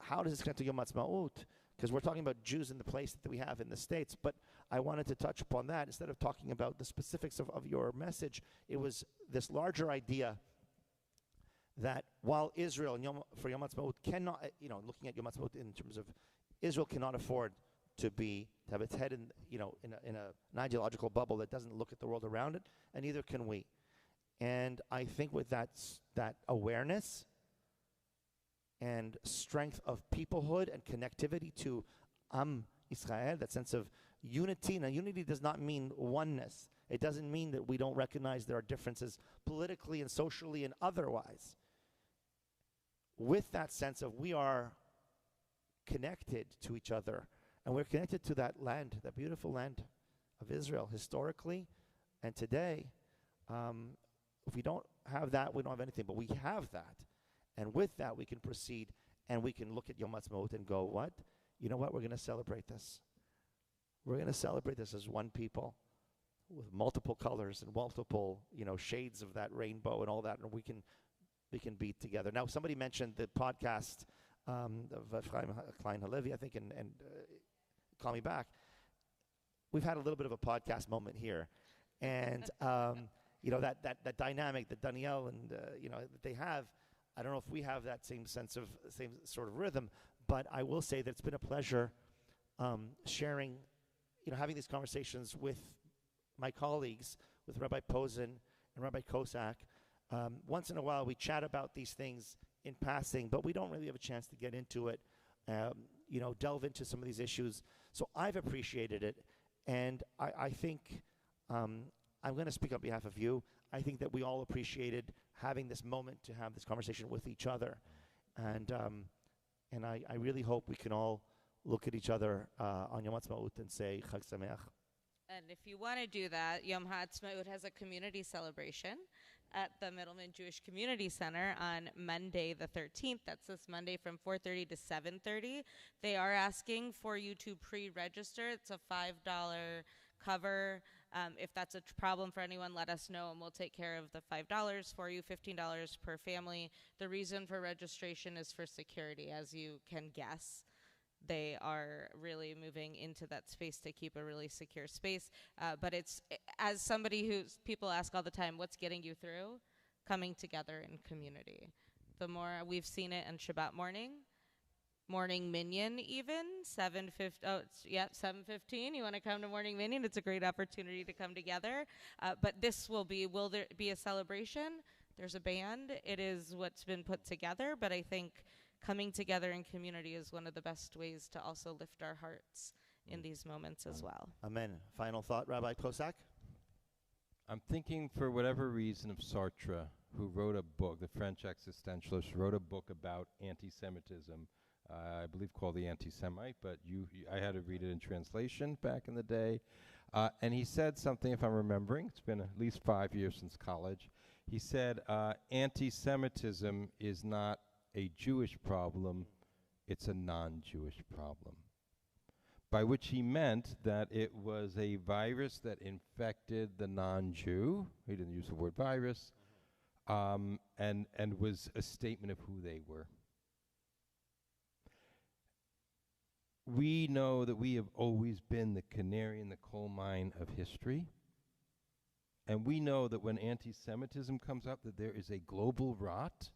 Speaker 1: how does this connect to Yom HaAtzmaut? Because we're talking about Jews in the place that we have in the States, but I wanted to touch upon that. Instead of talking about the specifics of your message, it was this larger idea that while Israel, for Yom HaAtzmaut, cannot, looking at Yom HaAtzmaut in terms of Israel cannot afford to have its head in an ideological bubble that doesn't look at the world around it, and neither can we. And I think with that awareness and strength of peoplehood and connectivity to Israel, that sense of unity. Now, unity does not mean oneness. It doesn't mean that we don't recognize there are differences politically and socially and otherwise. With that sense of we are connected to each other, and we're connected to that land, that beautiful land of Israel, historically and today. If we don't have that, we don't have anything, but we have that. And with that, we can proceed, and we can look at Yom HaAtzmaut and go, what? You know what? We're going to celebrate this. We're going to celebrate this as one people with multiple colors and multiple, shades of that rainbow and all that, and we can be together. Now, somebody mentioned the podcast of Klein Halevi, I think, and Call Me Back. We've had a little bit of a podcast moment here, and that dynamic that Danielle and that they have. I don't know if we have that same sort of rhythm, but I will say that it's been a pleasure sharing, having these conversations with my colleagues, with Rabbi Posen and Rabbi Kosak. Once in a while, we chat about these things in passing, but we don't really have a chance to get into it, delve into some of these issues. So I've appreciated it, and I think I'm going to speak on behalf of you. I think that we all appreciated having this moment to have this conversation with each other, and I really hope we can all look at each other on Yom HaAtzmaut and say Chag Sameach.
Speaker 3: And if you want to do that, Yom HaAtzmaut has a community celebration at the Middleman Jewish Community Center on Monday the 13th. That's this Monday from 4:30 to 7:30. They are asking for you to pre-register. It's a $5 cover. If that's a problem for anyone, let us know, and we'll take care of the $5 for you, $15 per family. The reason for registration is for security, as you can guess. They are really moving into that space to keep a really secure space. But it's, as somebody who's, people ask all the time, what's getting you through? Coming together in community. The more we've seen it on Shabbat morning, morning minyan even 7:15. You want to come to morning minyan? It's a great opportunity to come together. But this will there be a celebration? There's a band. It is what's been put together, but I think coming together in community is one of the best ways to also lift our hearts in these moments as well.
Speaker 1: Amen. Final thought, Rabbi Kosak?
Speaker 2: I'm thinking, for whatever reason, of Sartre, who wrote a book, the French existentialist, wrote a book about anti-Semitism, I believe called The Anti-Semite, but I had to read it in translation back in the day. And he said something, if I'm remembering, it's been at least 5 years since college. He said, anti-Semitism is not a Jewish problem, it's a non-Jewish problem. By which he meant that it was a virus that infected the non-Jew. He didn't use the word virus, and was a statement of who they were. We know that we have always been the canary in the coal mine of history. And we know that when anti-Semitism comes up, that there is a global rot.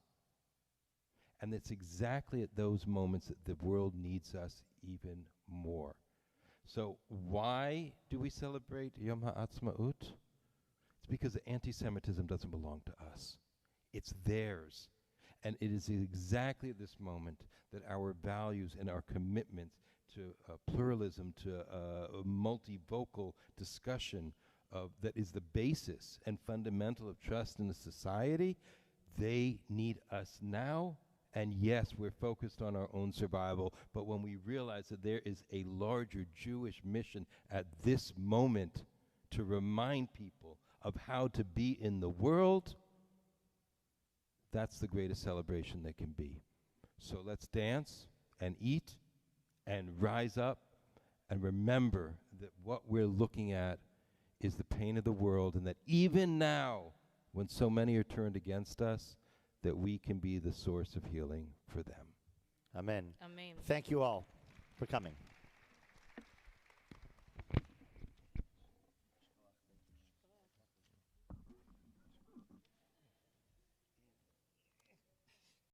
Speaker 2: And it's exactly at those moments that the world needs us even more. So why do we celebrate Yom HaAtzmaut? It's because anti-Semitism doesn't belong to us. It's theirs. And it is exactly at this moment that our values and our commitment to pluralism, to a multivocal discussion that is the basis and fundamental of trust in a society, they need us now. And yes, we're focused on our own survival, but when we realize that there is a larger Jewish mission at this moment to remind people of how to be in the world, that's the greatest celebration there can be. So let's dance and eat and rise up and remember that what we're looking at is the pain of the world, and that even now, when so many are turned against us, that we can be the source of healing for them.
Speaker 1: Amen.
Speaker 3: Amen.
Speaker 1: Thank you all for coming.